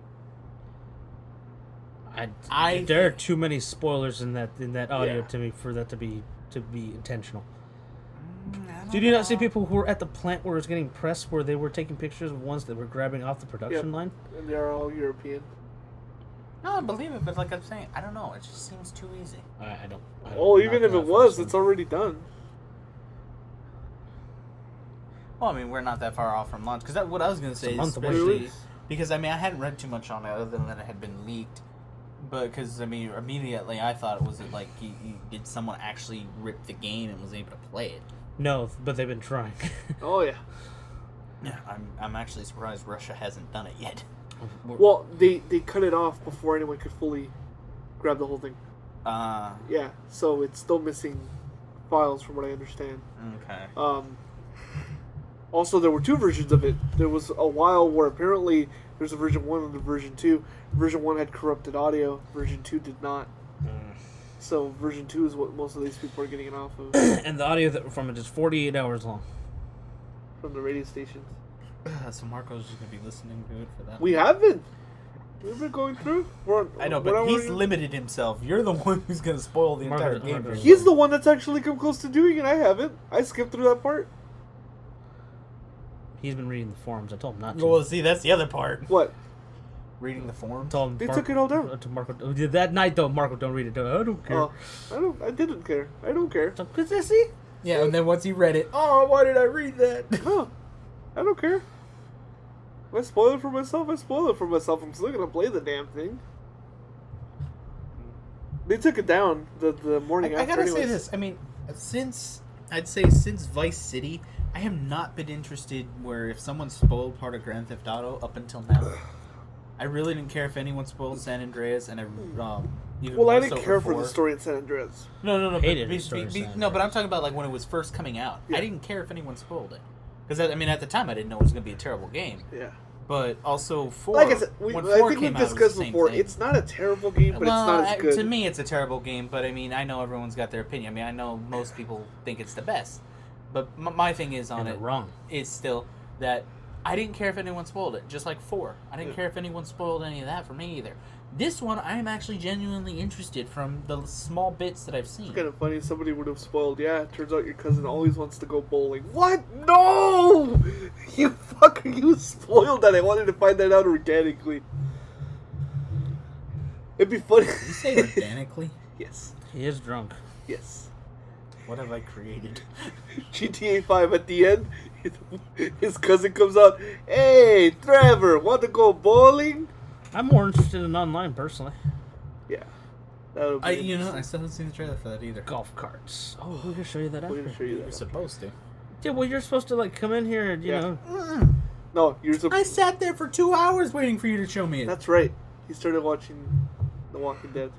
There are too many spoilers in that audio Yeah. to me for that to be intentional. I don't Did you not see know. people who were at the plant where it was getting pressed, where they were taking pictures of ones that were grabbing off the production Yep. line? And they're all European. No, I believe it, but like I'm saying, I don't know. It just seems too easy. I don't. Oh, even if not it for was, this it's one. already done. Well, I mean, we're not that far off from launch. Because what I was going to say a is month away. especially... Because, I mean, I hadn't read too much on it other than that it had been leaked. But, because, I mean, immediately I thought it was like, did someone actually rip the game and was able to play it? No, but they've been trying. Oh, yeah. Yeah, I'm actually surprised Russia hasn't done it yet. Well, they cut it off before anyone could fully grab the whole thing. Yeah, so it's still missing files from what I understand. Okay. Also, there were two versions of it. There was a while where apparently there's a version 1 and a version 2. Version 1 had corrupted audio. Version 2 did not. So version 2 is what most of these people are getting it off of And the audio from it is 48 hours long. from the radio stations. So Marco's just gonna be listening to it for that. We have been. We've been going through. I know, but he's limited himself. You're the one who's gonna spoil the entire game. Marco's- He's the one that's actually come close to doing it. I haven't. I skipped through that part. He's been reading the forums. I told him not to. Well, see, that's the other part. What? Reading the forums. Told him They took it all down. To Marco. That night though, Marco, don't read it. I don't care. I didn't care. I don't care. So, cause I see. Yeah, and then once he read it, oh, why did I read that? No, I don't care. If I spoil it for myself, I spoil it for myself. I'm still gonna play the damn thing. They took it down the morning I after. gotta say anyways. this. I mean, since Vice City, I have not been interested where if someone spoiled part of Grand Theft Auto up until now. I really didn't care if anyone spoiled San Andreas, and even Well, I more didn't so care for before. the story in San Andreas. No. Hated But, the story of San no, but I'm talking about like when it was first coming out. Yeah. I didn't care if anyone spoiled it because I mean at the time I didn't know it was going to be a terrible game. Yeah. But also four. Like I said, when I 4 think came we've out, it was the discussed same before. thing. It's not a terrible game, but Well, it's not as good. to me, it's a terrible game, but I mean, I know everyone's got their opinion. I mean, I know most people think it's the best, but my thing is on And it they're wrong. is still that I didn't care if anyone spoiled it. Just like 4, I didn't care if anyone spoiled any of that for me either. This one, I am actually genuinely interested from the small bits that I've seen. It's kind of funny. Somebody would have spoiled. Yeah, it turns out your cousin always wants to go bowling. What? No! You fucker! You spoiled that. I wanted to find that out organically. It'd be funny. You say organically? Yes. He is drunk. Yes. What have I created? GTA 5 at the end, his cousin comes out. Hey, Trevor, want to go bowling? I'm more interested in online personally. Yeah. That'll be I interesting. still haven't seen the trailer for that either. Golf carts. Oh, we're gonna show you that We're after. gonna show you You're that. supposed to. Yeah, well, you're supposed to like come in here and you Yeah. know. No, you're I supposed. sat there for 2 hours waiting for you to show me it. That's right. He started watching The Walking Dead.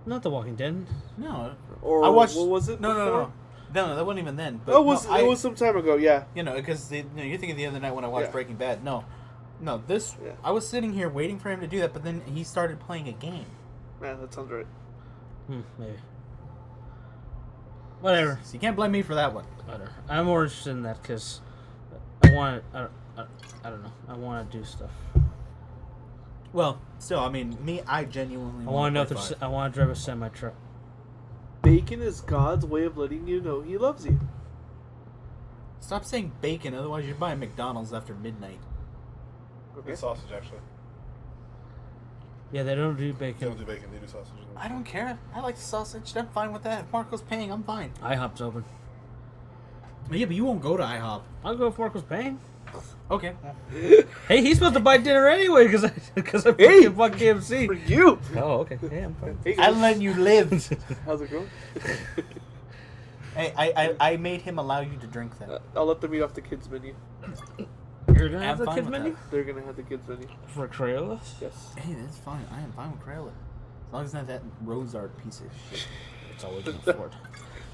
Not The Walking Dead. No, Or I watched. what was it? No, before? no, that wasn't even then. But Oh, it no, was some time ago. Yeah. You know, because you're thinking the other night when I watched Yeah. Breaking Bad. No, this. Yeah. I was sitting here waiting for him to do that, but then he started playing a game. Man, that sounds right. Maybe. Whatever. So you can't blame me for that one. Whatever. I'm more interested in that because I want. I don't know. I want to do stuff. Well, still, I mean, I genuinely. I want to know if play there's. 5. I want to drive a semi truck. Bacon is God's way of letting you know He loves you. Stop saying bacon, otherwise you're buying McDonald's after midnight. Okay. It's sausage, actually. Yeah, they don't do They bacon. don't do bacon, they do sausage. I don't care. I like the sausage. I'm fine with that. If Marco's paying, I'm fine. IHOP's open. Yeah, but you won't go to IHOP. I'll go if Marco's paying. Okay. Hey, he's supposed to buy dinner anyway because I Hey! bought KFC. For you. Oh, okay. Yeah, I'm fine. Hey, I'm guys. letting you live. How's it going? Hey, I made him allow you to drink that. I'll let them eat off the kids menu. You're gonna I'm have the fine kids with menu that. They're gonna have the kids menu. for Crayolas. Yes. Hey, that's fine. I am fine with Crayola. As long as it's not that rose art piece of shit. It's always been afford.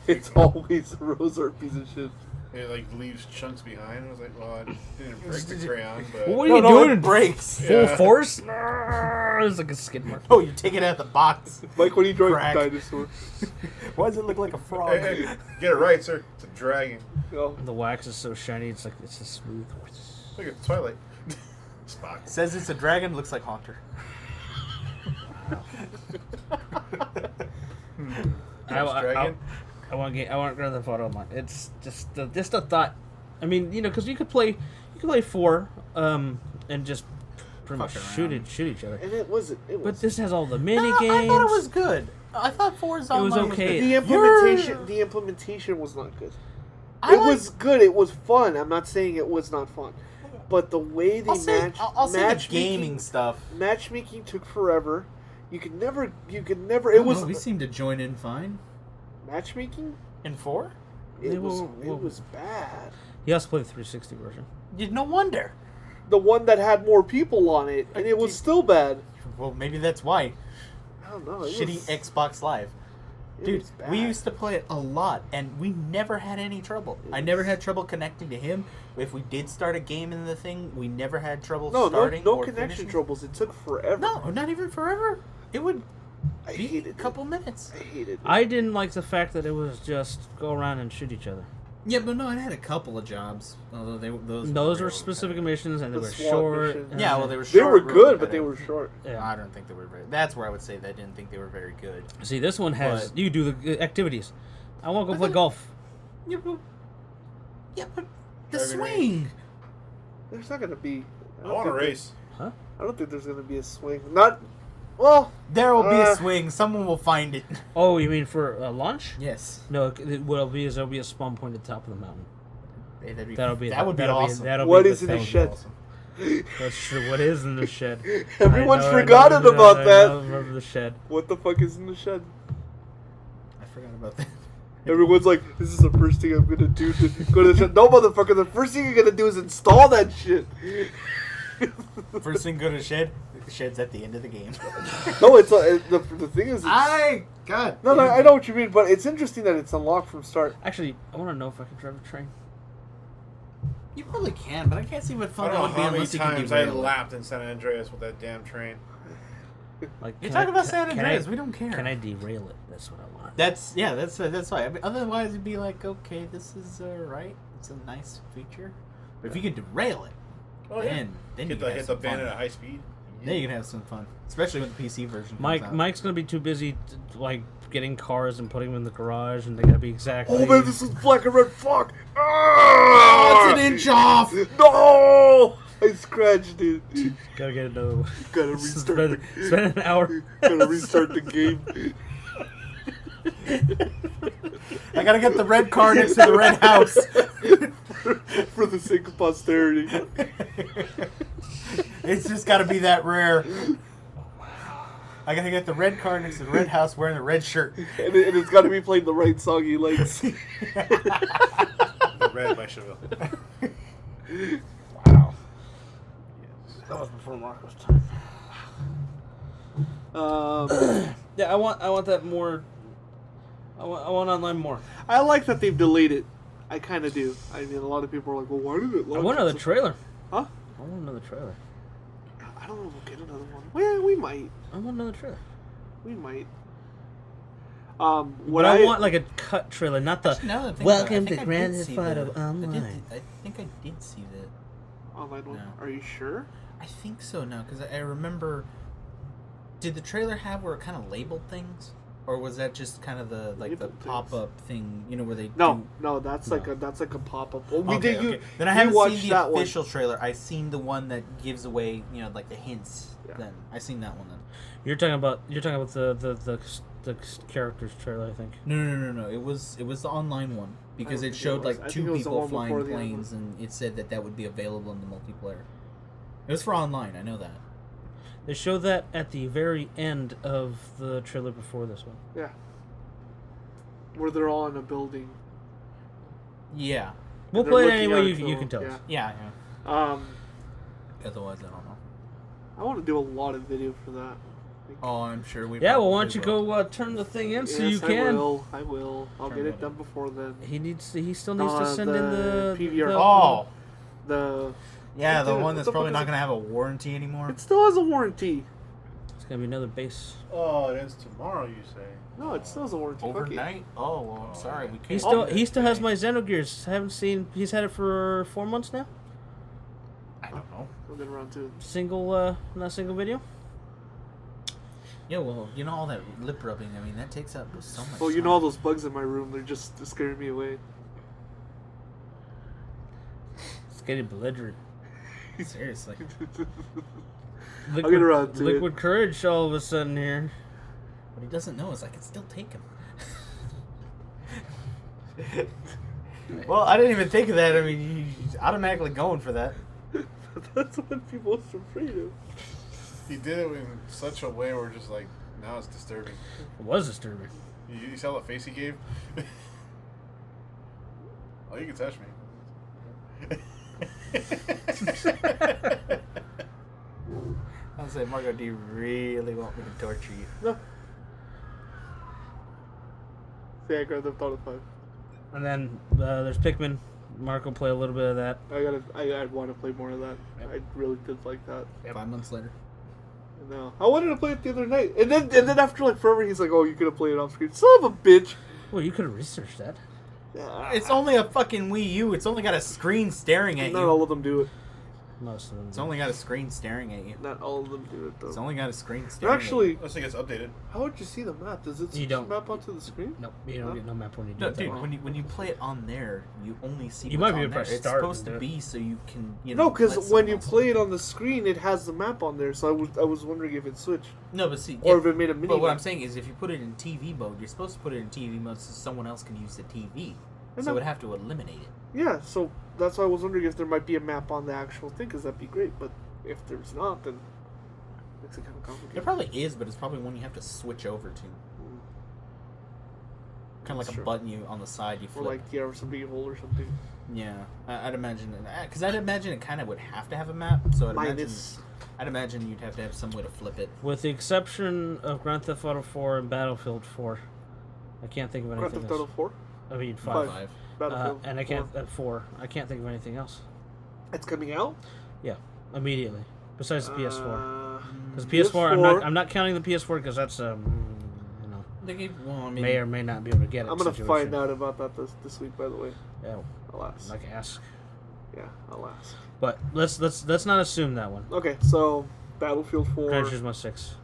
It's always a rose art piece of shit. It like leaves chunks behind. I was like, well, I didn't break the crayon, but What are you doing? It breaks. Full Yeah. force? It's like a skid mark. Oh, you take it out of the box. Like when you drive Crack. the dinosaur. Why does it look like a frog? Hey, hey, get it right, sir. It's a dragon. Oh, The wax is so shiny. It's like it's just smooth. Look at Twilight. Spock. Says it's a dragon, looks like Haunter. Dragon? I want Grand Theft Auto Online. It's just a thought. I mean, you know, because you could play 4, and just pretty much Fuck shoot around. each other. and it was. But this has all the mini No, games. I thought it was good. I thought Forza It was Online okay. good. The implementation was not good. I It like- was good. It was fun. I'm not saying it was not fun, but the way they I'll say the matchmaking gaming stuff. matchmaking took forever. You could never. I It don't was know, we seem to join in fine. matchmaking. In 4? It Whoa. was bad. He also played the 360 version. No wonder. The one that had more people on it, and it was still bad. Well, maybe that's why. I don't know. It Shitty was, Xbox Live. it Dude, was bad. we used to play it a lot, and we never had any trouble. I never had trouble connecting to him. If we did start a game in the thing, we never had trouble starting no or connection finishing. troubles. It took forever. No, not even forever. It would I be hated a couple minutes. I hated it. I didn't like the fact that it was just go around and shoot each other. Yeah, but no, it had a couple of jobs. Although those were specific missions, and they The were SWAT short. mission. and- Yeah, well, they were They short. were really good, but they repetitive. were short. Yeah. I don't think they were very. That's where I would say that I didn't think they were very good. See, this one has But- you do the activities. I want to go I play thought- golf. Yeah, but the Driving swing. There's not gonna be. I want to race. I don't think there's gonna be a swing. Not. Well, There will be a swing. Someone will find it. Oh, you mean for launch? Yes. No, what'll be is there'll be a spawn point at the top of the mountain. Hey, that Would be awesome. What the is in the thing. shed? That's true. What is in the shed? Everyone's I know, forgotten about that. I remember the shed. What the fuck is in the shed? I forgot about that. Everyone's like, this is the first thing I'm gonna do to go to the shed. No, motherfucker, the first thing you're gonna do is install that shit. First thing, go to the shed. The shed's at the end of the game. No, it's the thing is. God. No, I know what you mean, but it's interesting that it's unlocked from start. Actually, I want to know if I can drive a train. You probably can, but I can't see what I fun don't that know would be how many unless you can times I derail it. lapped in San Andreas with that damn train. Like, You're can talking I- about San can Andreas. I- We don't care. Can I derail it? That's what I want. That's why. I mean, otherwise, it'd be like, okay, this is right. It's a nice feature, but if you can derail it, Oh, then you hit can the have hit the some band fun. at a high speed. Then you can have some fun, especially when the PC version. Mike's comes out. gonna be too busy, like getting cars and putting them in the garage, and they gotta be exactly. Oh man, this is black and red. Fuck! Oh, it's an inch off. No! I scratched it. Gotta get another one. Gotta restart. spend, spend an hour. Gotta restart the game. I gotta get the red car next to the red house. For the sake of posterity. It's just gotta be that rare. I gotta get the red car next to the red house wearing the red shirt. And it's gotta be playing the right song he likes. The red by Chevelle. Wow. That was before Marco's time. Yeah, I want that more. I want online more. I like that they've delayed it. I kind of do. I mean, a lot of people are like, well, why did it launch? I want another trailer. Huh? I want another trailer. I don't know if we'll get another one. Well, we might. I want another trailer. We might. But What I want like a cut trailer, not the Now that I think Welcome about it, I to think I Grand did see Theft Auto the- Online. I think I did see that. online one. No. Are you sure? I think so now, because I remember. Did the trailer have where it kind of labeled things, or was that just kind of the Labeled things. pop up thing? You know where they No, do- no, that's like No. a pop up. Well, we Okay, did. You okay. Then I haven't watched seen the that official trailer. I've seen the one that gives away, like the hints. Yeah. Then I seen that one then. You're talking about the characters trailer, I think. No. It was the online one because don't it think showed it was. like I think two it was the people one flying before the other planes, and it said that would be available in the multiplayer. It was for online. I know that. They showed that at the very end of the trailer before this one. Yeah. Where they're all in a building. Yeah. We'll They're play it looking any way out you to- can tell yeah. us. Yeah. Otherwise, I don't know. I want to do a lot of video for that. Oh, I'm sure we. Yeah, well, why don't probably you will. go turn the thing in so Yes, you can? I will. I'll Turn get what it done before then. He still needs to send in the the PVR. Oh, The yeah, the Dude, one what that's the probably fuck not is gonna have a warranty anymore. it still has a warranty. It's gonna be another base. Oh, it ends tomorrow, you say? No, it still has a warranty. Fuck it. Overnight? Oh, well, I'm sorry, we can't. He still has my Xenogears. I haven't seen. He's had it for 4 months now. I don't know. I've been around too. Not single video. Yeah, well, all that lip rubbing. I mean, that takes up so much. Well, you time. know all those bugs in my room. They're just scaring me away. It's getting belligerent. Seriously. I'll get around to Liquid courage all of a sudden here. What he doesn't know is I can still take him. Well, I didn't even think of that. I mean, he's automatically going for that. That's what people are afraid of. He did it in such a way where just like, now it's disturbing. It was disturbing. You saw the face he gave? Oh, you can touch me. I was like, Marco, do you really want me to torture you? No. See, I grabbed the Thought of 5. And then there's Pikmin. Mark will play a little bit of that. I want to play more of that. Yep. I really did like that. 5 months later. No, I wanted to play it the other night, and then after like forever, he's like, "Oh, you're gonna play it off screen, son of a bitch." Well, you could have researched that. It's only a fucking Wii U. It's only got a screen staring at Not you. all of them do it. Most of them. It's only got a screen staring at you. Not all of them do it though. It's only got a screen staring Actually, Let's think it's updated. how would you see the map? Does it You don't. map onto the screen? Nope, you don't get no map when you do No, it that dude, way. when you play it on there, you only see You what's might be on able to there. press It's start supposed and to do it. be so you can, No, let because someone when you else- play it on the screen, it has the map on there. So I was wondering if it switched No, but see, or if it made a mini. but what map. I'm saying is, if you put it in TV mode, you're supposed to put it in TV mode so someone else can use the TV. I So know. it would have to eliminate it. Yeah, so that's why I was wondering if there might be a map on the actual thing, because that'd be great. But if there's not, then it makes it kind of complicated. There probably is, but it's probably one you have to switch over to. Kind of That's like true. a button you on the side you Or flip. like or somebody you hold or something. Yeah, I'd imagine, because I'd imagine it kind of would have to have a map. So Minus. I'd imagine you'd have to have some way to flip it. With the exception of Grand Theft Auto 4 and Battlefield 4, I can't think of Grand anything Theft Auto else. 4, I mean 5. Five. Battlefield. And I 4. can't at 4. I can't think of anything else. It's coming out. Immediately, besides the PS4. Because PS4, I'm not counting the PS4 because that's They gave, well, I mean, may or may not be able to get it. I'm gonna situation. find out about that this week. By the way, Yeah, I'll ask. like ask. Yeah, I'll ask. But let's not assume that one. Okay, so Battlefield 4. Gran Turismo 6.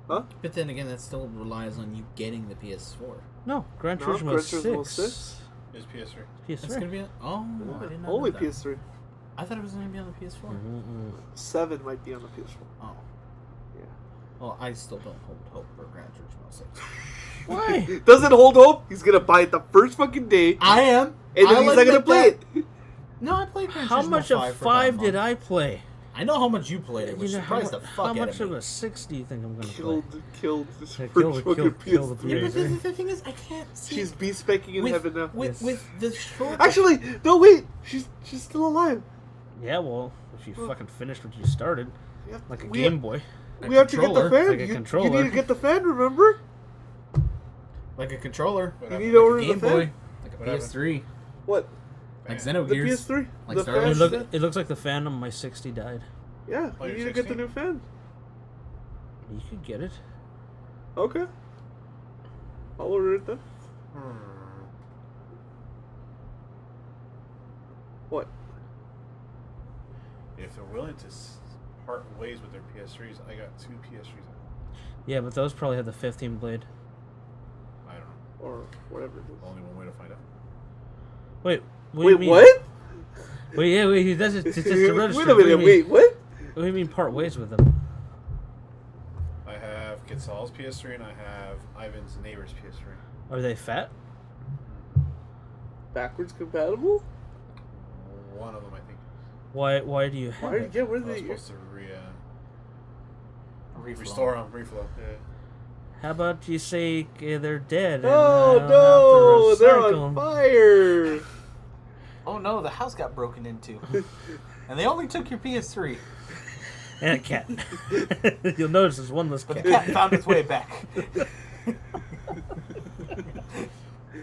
Huh? But then again, that still relies on you getting the PS4. No, Gran No, Turismo Gran Turismo 6. 6? It's PS3. It's PS3. gonna be. I did not Only know that. PS3. I thought it was gonna be on the PS4. Mm-mm. 7 might be on the PS4. Oh. Yeah. Well, I still don't hold hope for Gran Turismo 6. Why? Doesn't hold hope. He's gonna buy it the first fucking day, I am. and then I'll he's not gonna admit play that. it. No, I played Gran How Turismo much 5 of for about a 5 did month. I play? I know how much you played it, which surprised the fuck how out much of of me. a 6 do you think I'm gonna Killed this Yeah, first kill the- fucking kill the PS3. Yeah, but PS3. the thing is, I can't see. She's B-specking in with, heaven now. with, Yes. with the short. Actually, no, wait. She's still alive. Yeah, well, if you fucking finished what you started, Yeah, like a we Game have, Boy. We have to get the controller, fan. like a you controller. need to get the fan. Remember? like a controller, You What need happened? to order Game the fan. Boy, like a What happened? PS3, What? like Fan. Xenogears. The PS3. Like the Star fan. Wars. It looks like the fan on my 60 died. Yeah, Oh, you your need to get the 16? new fan. You could get it. Okay. I'll order it then. What? If they're willing to part ways with their PS3s, I got 2 PS3s at home. Yeah, but those probably have the 15 blade. I don't know. Or whatever it is. Only one way to find out. Wait, what? do Wait, you mean? what? Wait, yeah, wait, that's just to register. Wait a What do you minute, mean? wait, what? What do you mean part ways with them? I have Kitsal's PS3 and I have Ivan's neighbor's PS3. Are they fat? Backwards compatible? One of them, I think. Why do you have Why? it? Yeah, where I was they? supposed to Reflow. restore them, reflow. Yeah. How about you say they're dead? Oh and, no, they're have to recycle on 'em? fire! Oh no, the house got broken into, and they only took your PS3. And a cat. You'll notice there's one less But cat. the cat found its way back.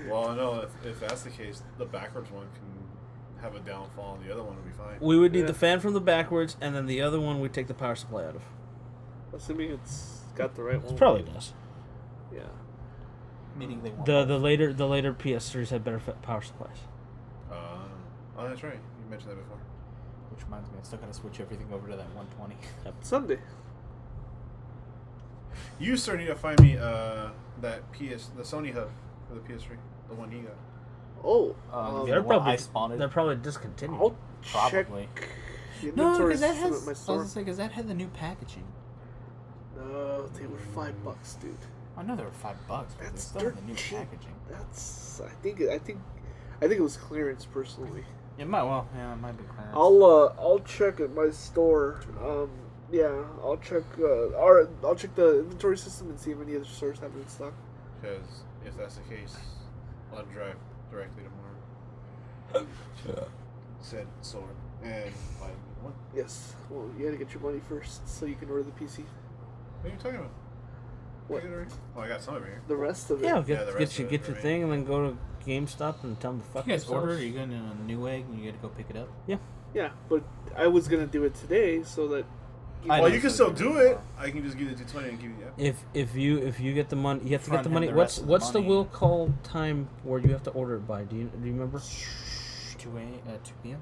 Well, no, if that's the case, the backwards one can have a downfall and the other one will be fine. We would need Yeah. the fan from the backwards, and then the other one we take the power supply out of. Assuming it's got the right one. It probably does. Yeah. Meaning they won't. The later PS3s had better power supplies. Oh, that's right. You mentioned that before. Which reminds me, I still gotta switch everything over to that 120. Someday. You, sir, need to find me the Sony hub for the PS3, the one you got. Oh. They're the one probably I spawned. they're probably discontinued. I'll Probably. check. the No, inventory because that system has. at my I was store. gonna say because that had the new packaging. No, they were $5, dude. I know they were $5, but they That's still had the new cheap. packaging. That's. I think it was clearance personally. It might it might be clearance. I'll check at my store. Yeah, I'll check. I'll check the inventory system and see if any other stores have it in stock. Because if that's the case, I'll drive directly tomorrow. Said store and buy one. Yes. Well, you gotta get your money first so you can order the PC. What are you talking about? What? Oh, I got some over here. The rest of it. Yeah, Yeah, get the rest your of it, get your right. thing, and then go to GameStop and tell them to fuck you guys themselves. order? Are you going to a Newegg and you got to go pick it up? Yeah, but I was gonna do it today so that Well, you can still do it. I can just give you the 220 and give you the app. If you get the money, you have to get Front the end money. the What's rest of the what's the money. will call time where you have to order it by? Do you remember? 2 p.m.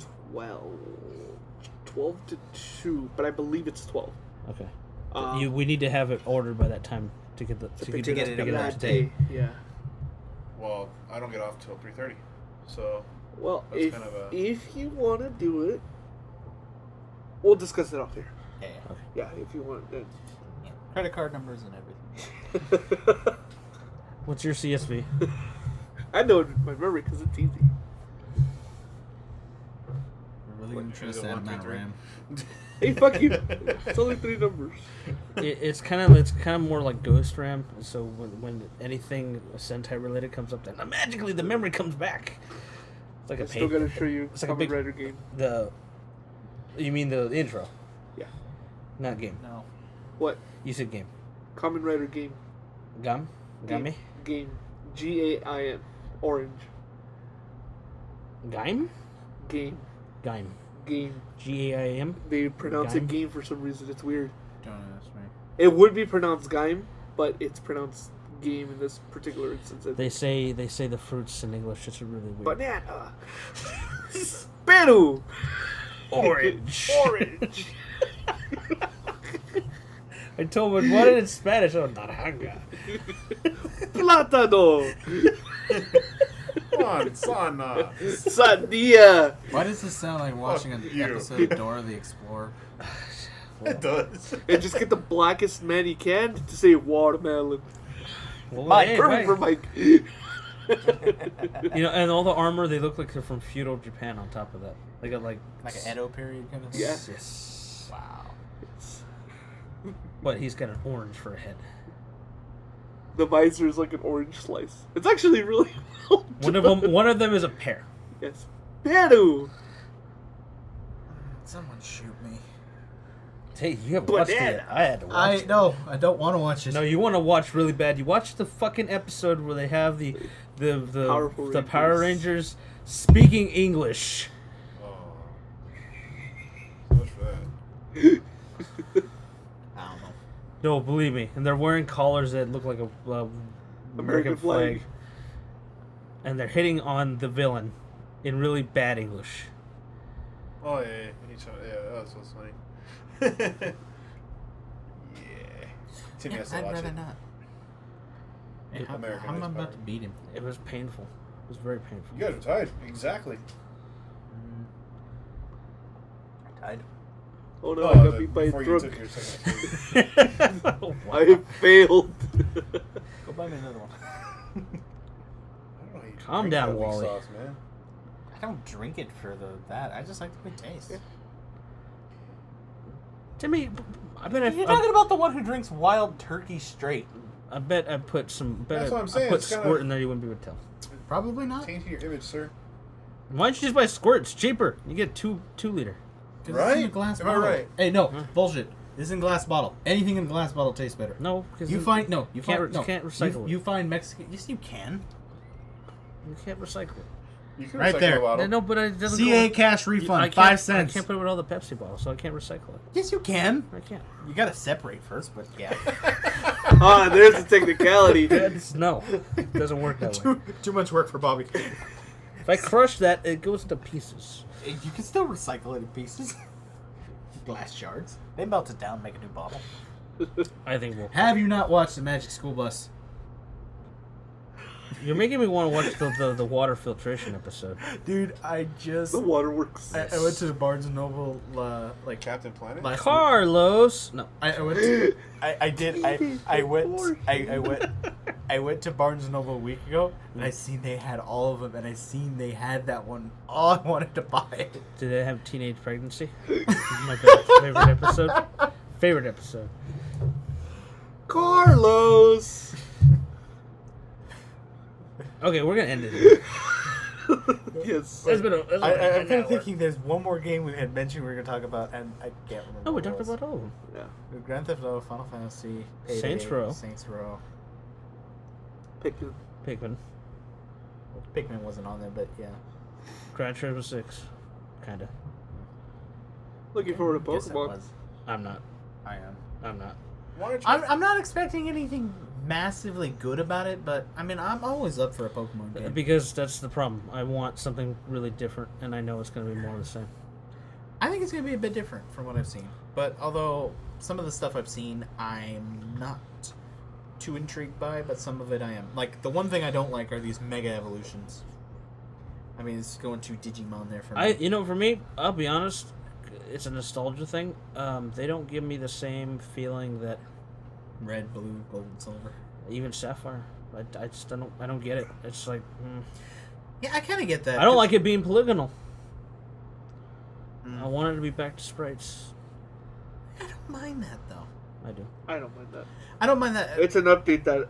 12 to 2, but I believe it's 12. Okay. We need to have it ordered by that time to get the pick to it get up it that up to date. Yeah. Well, I don't get off till 3:30, so Well, That's if kind of a- if you want to do it, we'll discuss it off here. Yeah. Yeah, if you want. Then. Yeah. Credit card numbers and everything. What's your CSV? I know it in my memory because it's easy. We're really going to Is trust it that 1, 2, amount of 3? RAM. Hey, fuck you! It's only 3 numbers. It's kind of more like Ghost RAM. So when anything Sentai related comes up, then magically the memory comes back. It's like I a still paper. gotta show you It's like a Kamen big- Rider game. You mean the intro? Yeah. Not game. No. What? You said game. Kamen Rider game. Game? Game. Game. GAIM. Orange. Game? Game. Game. Game. GAIM? They pronounce Game? it game for some reason. It's weird. Don't ask me. It would be pronounced game, but it's pronounced game in this particular instance. They say the fruits in English. It's really weird. Banana. Peru. Orange. Orange. I told him what in Spanish. Oh, naranja. Plátano. Come on, son. Sandia. Why does this sound like watching an you. episode of Dora the Explorer? It does. And just get the blackest man you can to say watermelon. Well, Mike, hey, perfect for Mike. Mike. You know, and all the armor, they look like they're from feudal Japan. On top of that, they got like Like an Edo period kind of Yeah. Yes. Wow. But he's got an orange for a head. The visor is like an orange slice. It's actually really well done. One of them is a pear. Yes. Peru. Someone shoot me. Hey, you haven't watched it Banana. yet. I had to watch it. No, I don't want to watch it. No, you want to watch really bad. You watch the fucking episode where they have the Powerful Power Rangers. Rangers speaking English. Oh. So much for that. I don't know. No, believe me. And they're wearing collars that look like a American flag. And they're hitting on the villain in really bad English. Oh, yeah. That was so funny. Yeah. Timmy has to I'd watch rather it. not. Hey, how American am I Ice about Power. to beat him? It was painful. It was very painful. You guys are tired. Exactly. I died. Oh no, I got beat by a before you drunk. took your second food. I failed. Go buy me another one. I don't know how you Calm drink down, that weak Wally. Sauce, man. I don't drink it for that. I just like the good taste. Yeah. Timmy, I bet You're talking about the one who drinks wild turkey straight. I bet I put some. That's what I'm I saying, put it's kinda- squirt in there. You wouldn't be able to tell. Probably not. Tainting your image, sir. Why don't you just buy squirt? It's cheaper. You get 2 liter. 'Cause Right? It's in a glass Am I bottle. right? Hey, no, bullshit. This is in glass bottle. Anything in a glass bottle tastes better. No, because You find no. You can't find no. you can't recycle it. You find Mexican. Yes, you can. You can't recycle it. You can Right recycle there. a bottle. No, but it doesn't. CA go, cash I refund, can't- 5 cents. I can't put it with all the Pepsi bottles, so I can't recycle it. Yes, you can. I can't. You gotta separate first, but yeah. Ah, there's the technicality. No, it doesn't work that way. too much work for Bobby. If I crush that, it goes into pieces. You can still recycle it in pieces. Glass shards. They melt it down, make a new bottle. I think we'll. Have you not watched the Magic School Bus? You're making me want to watch the water filtration episode. Dude, I just The waterworks. I went to the Barnes and Noble like Captain Planet? last week. Carlos, no. I went to I went to Barnes and Noble a week ago and I seen they had all of them and I seen they had that one. Oh, I wanted to buy it. Did they have teenage pregnancy? My favorite episode. Favorite episode. Carlos. Okay, we're gonna end it here. Yes. It's been I'm kind of thinking there's one more game we had mentioned we were going to talk about and I can't remember. No, we what it talked was. about all of them. Yeah. Grand Theft Auto, Final Fantasy, Payday, Saints Row. Saints Row. Pikmin. Pikmin. Pikmin wasn't on there, but yeah. Gran Turismo 6. Kinda. Looking forward to Guess it Pokemon. was. I'm not. I am. I'm not. Why don't you? I'm not expecting anything massively good about it, but I mean, I'm always up for a Pokemon game. Because that's the problem. I want something really different, and I know it's going to be more of the same. I think it's going to be a bit different from what I've seen. But although some of the stuff I've seen, I'm not too intrigued by, but some of it I am. Like, the one thing I don't like are these mega evolutions. I mean, it's going to Digimon there for me. For me, I'll be honest, it's a nostalgia thing. They don't give me the same feeling that Red, blue, gold, and silver. even Sapphire. I just don't get it. It's like, Yeah, I kind of get that. I don't like it being polygonal. Mm. I want it to be back to sprites. I don't mind that, though. I do. I don't mind that. I don't mind that. It's an update that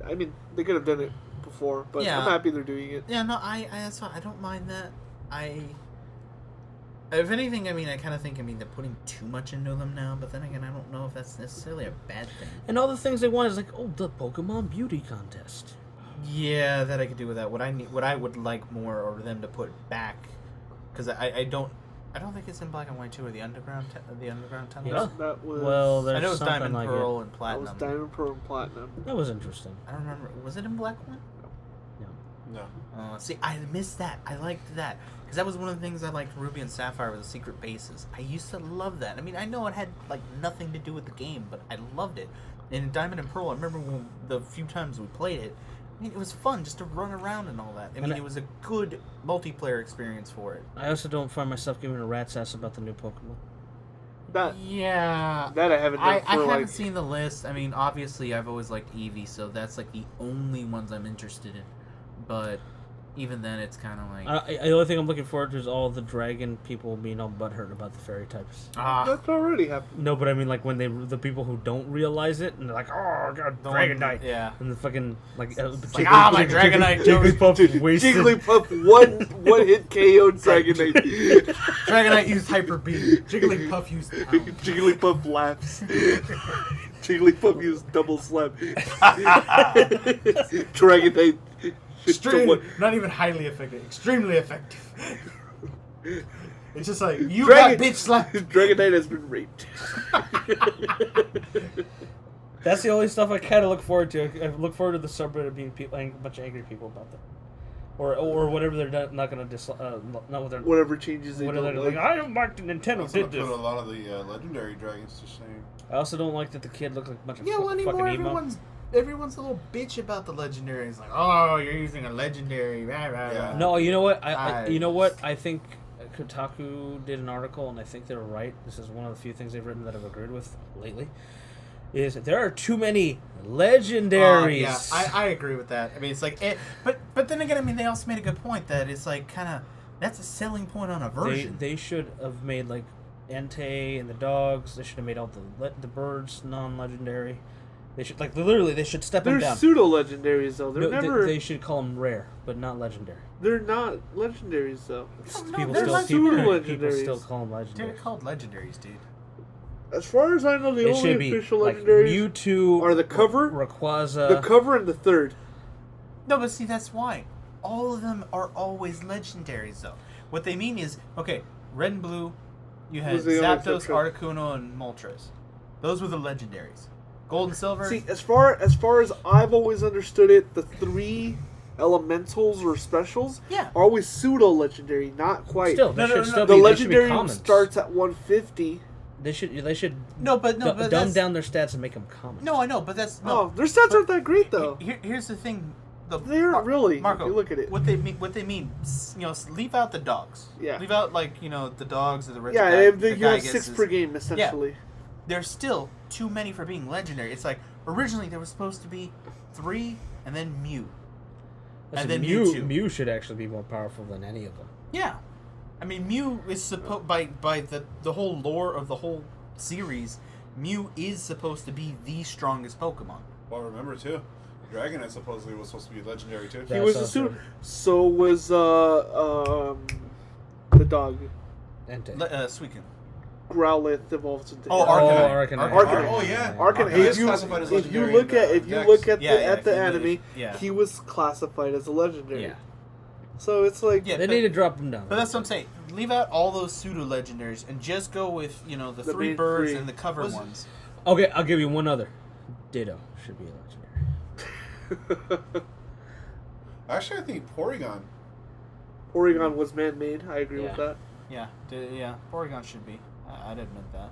I mean they could have done it before, but Yeah. I'm happy they're doing it. Yeah, no, that's fine. I don't mind that. If anything, I mean, I kind of think, they're putting too much into them now, but then again, I don't know if that's necessarily a bad thing. And all the things they want is like, the Pokemon beauty contest. Yeah, that I could do with that. What I would like more are them to put back, because I don't think it's in Black and White 2 or the underground tunnels. Yeah. That was Well, I know there's it's something Diamond, like Pearl, it. and that Platinum. was Diamond, Pearl, and Platinum. That was interesting. I don't remember. Was it in Black One? No. See, I missed that. I liked that. Because that was one of the things I liked Ruby and Sapphire with the secret bases. I used to love that. I mean, I know it had, nothing to do with the game, but I loved it. And in Diamond and Pearl, I remember the few times we played it, it was fun just to run around and all that. It was a good multiplayer experience for it. I also don't find myself giving a rat's ass about the new Pokemon. That Yeah. I haven't done I for haven't seen the list. I mean, obviously, I've always liked Eevee, so that's, the only ones I'm interested in. But even then, it's kind of like... The only thing I'm looking forward to is all the dragon people being all butthurt about the fairy types. That's already happened. No, but I mean, when the people who don't realize it, and they're like, oh, God, Dragonite. Yeah. And the fucking, my Dragonite Jigglypuff wasted. Jigglypuff one hit KO'd Dragonite. Dragonite used Hyper Beam. Jigglypuff used Pound. Jigglypuff laughs. Jigglypuff used double slap. Dragonite. Not even highly effective. Extremely effective. It's just like, you Dragon- got bitch slapped. Dragonite has been raped. That's the only stuff I kind of look forward to. I look forward to the subreddit being a bunch of angry people about that. Or whatever they're not going to not what they're... Whatever changes they Whatever don't they're like. I don't like the Nintendo That's did gonna this. put a lot of the legendary dragons to shame. I also don't like that the kid looks like a bunch of Yeah, well, fucking anymore emo. everyone's a little bitch about the legendary. It's like, oh, you're using a legendary. Rah, rah, rah. Yeah. No, you know what? I think Kotaku did an article, and I think they were right. This is one of the few things they've written that I've agreed with lately. Is that there are too many legendaries. Yeah, I agree with that. I mean, it's like, but then again, they also made a good point that it's like that's a selling point on a version. They should have made Entei and the dogs. They should have made all the birds non-legendary. They should literally they should step them They're down. pseudo legendaries though. They're never. They should call them rare, but not legendary. They're not legendaries though. People they're still legendaries. still call them They're legendary. called legendaries, dude. As far as I know, the It only should be official like legendaries Mewtwo are the cover, Rayquaza. the cover, and the third. No, but see, that's why. All of them are always legendaries, though. What they mean is, okay, red and blue, you had Who's the only Zapdos, exception? Articuno, and Moltres. Those were the legendaries. Gold and silver. See, as far as I've always understood it, the three elementals or specials Yeah. are always pseudo legendary, not quite. Still, No, they no, should no, still the be. They should be legendary commons. starts at 150. They should but dumb that's, down their stats and make them common. No, I know, but that's no. Oh, their stats aren't that great though. Here's the thing. They aren't really. Marco, if you look at it. What they mean, leave out the dogs. Yeah. Leave out the dogs or the Yeah, you have Gygaxes. 6 per game essentially. There's still too many for being legendary. It's like originally there was supposed to be 3 and then Mew. Listen, and then Mew Mewtwo. should actually be more powerful than any of them. Yeah. I mean, Mew is supposed by the whole lore of the whole series, Mew is supposed to be the strongest Pokemon. Well, remember too, Dragonite supposedly was supposed to be legendary too. He Yeah, was so a pseudo. true. So was the dog. Entei. Suicune. Growlithe evolves into. Oh, Arcanine. Arcanine. Oh yeah. Arcanine. He If is you classified as if you legendary look in, at Dex. the Yeah, at the he anime, yeah. he was classified as a legendary. Yeah. So it's like Yeah. They need to drop them down. But that's what I'm saying. Leave out all those pseudo legendaries and just go with the The three main birds three. and the cover Was- ones. Okay, I'll give you one other. Ditto should be legendary. Actually, I think Porygon. Oregon was man-made. I agree with Yeah. that. Yeah. Porygon should be. I'd admit that.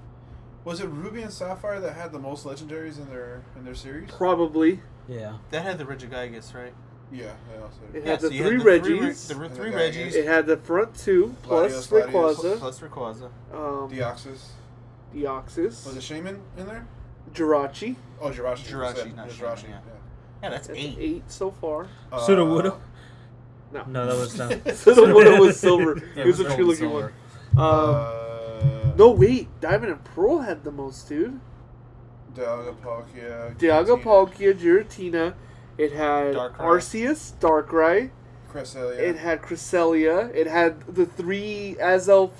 Was it Ruby and Sapphire that had the most legendaries in their series? Probably. Yeah. That had the Regigigas, right? Yeah, they also. It Yeah, had the so you three had Reggies. The And three the Reggies. It had the front two plus Gladius, Rayquaza, Plus Rayquaza. Deoxys. Deoxys, Was it Shaman in there? Jirachi. Oh, Jirachi. Jirachi, not Just Shaman, Jirachi. yeah. Yeah, that's That's 8. 8 so far. Sudowoodo? No. No, that was Sudowoodo was silver. Yeah, It was a gold true and looking one. silver. No, wait. Diamond and Pearl had the most, dude. Dialga-Palkia. Dialga-Palkia, Giratina. It had Darkrai. Arceus, Darkrai. Cresselia. It had Cresselia. It had the 3 Azelf,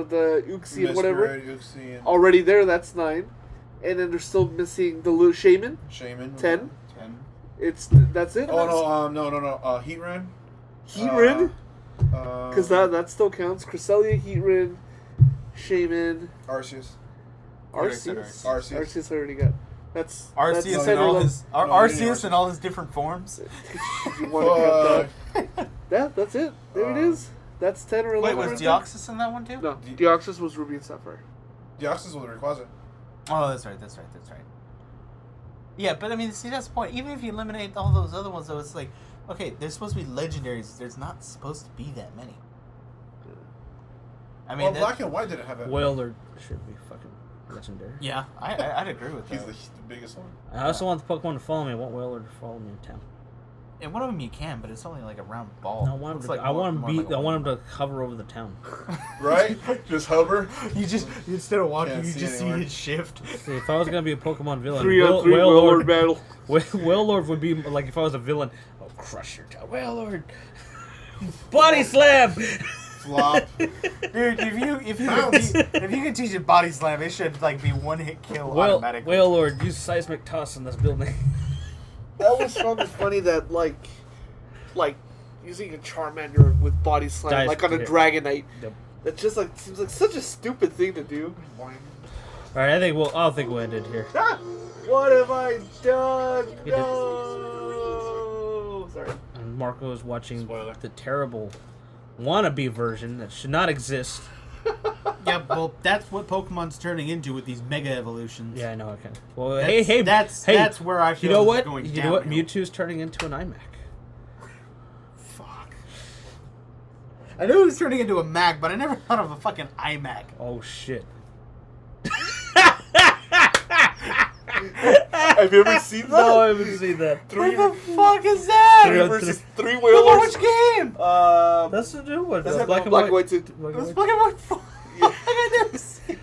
the Uxie and whatever. Uxie, and Already there, that's 9. And then they're still missing the little Shaman. Shaman. 10. 10. That's it. Oh, no. Heatran. Heatran. Because that still counts. Cresselia, Heatran, Shaman, Arceus. Arceus. Arceus. Arceus I already got. That's Arceus and center all level. his No, Arceus Arceus. and all his different forms. You want to count that? That's it. There it is. That's 10 or 11. Wait, was right there. Deoxys in that one too? No, Deoxys was Ruby and Sapphire. Deoxys was Rayquaza. Oh, that's right. Yeah, but I mean, see, that's the point. Even if you eliminate all those other ones, though, it's like, okay, there's supposed to be legendaries. There's not supposed to be that many. I mean, Well, Black and White didn't have that. Wailord should be fucking legendary. yeah, I'd agree with He's that. the biggest one. I also want the Pokemon to follow me. I want Wailord to follow me in town. And one of them you can, but it's only like a round ball. I want him Looks to. like I want him more beat. like a I want him to hover over the town. Right? Just hover. You just instead of walking, Can't you see just see anywhere. it shift. See, if I was gonna be a Pokemon villain, 3-on-3 Wailord battle. Wailord would be like if I was a villain. I'll crush your town, Wailord. Body slam. Flop. Dude, if you could teach a body slam, it should like be one hit kill automatically. Wailord, use seismic toss in this building. That was found is funny that like using a Charmander with body slam Dies- like on a yeah. Dragonite. Yep. That just like seems like such a stupid thing to do. All right, I think we'll end it here. Ah! What have I done? You did- No. Sorry. And Marco is watching Spoiler. the terrible wannabe version that should not exist. Yeah, well, that's what Pokemon's turning into with these mega evolutions. Yeah, I know. Okay. Well, That's- hey, that's where I feel You know this is what? going You know what? downhill. Mewtwo's turning into an iMac. Fuck. I knew it was turning into a Mac, but I never thought of a fucking iMac. Oh shit. Have you ever seen that? No, I haven't seen that. What the fuck is that? Three- versus 3 Which Wailords. game? That's the new one. That's it, Black and Black white. and White too. Black It and was white. fucking what? Fuck, I never seen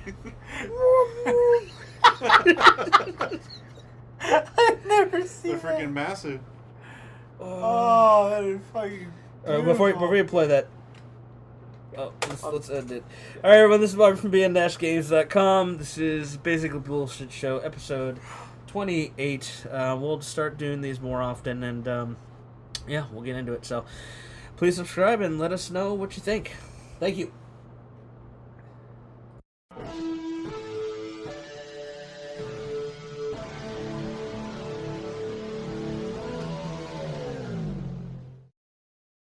I've never seen They're freaking that. massive. Oh, that is fucking Before you play that, let's end it. All right, everyone. This is Bob from BN-Games.com. This is basically Bullshit Show episode 28. We'll start doing these more often, and yeah, we'll get into it. So please subscribe and let us know what you think. Thank you.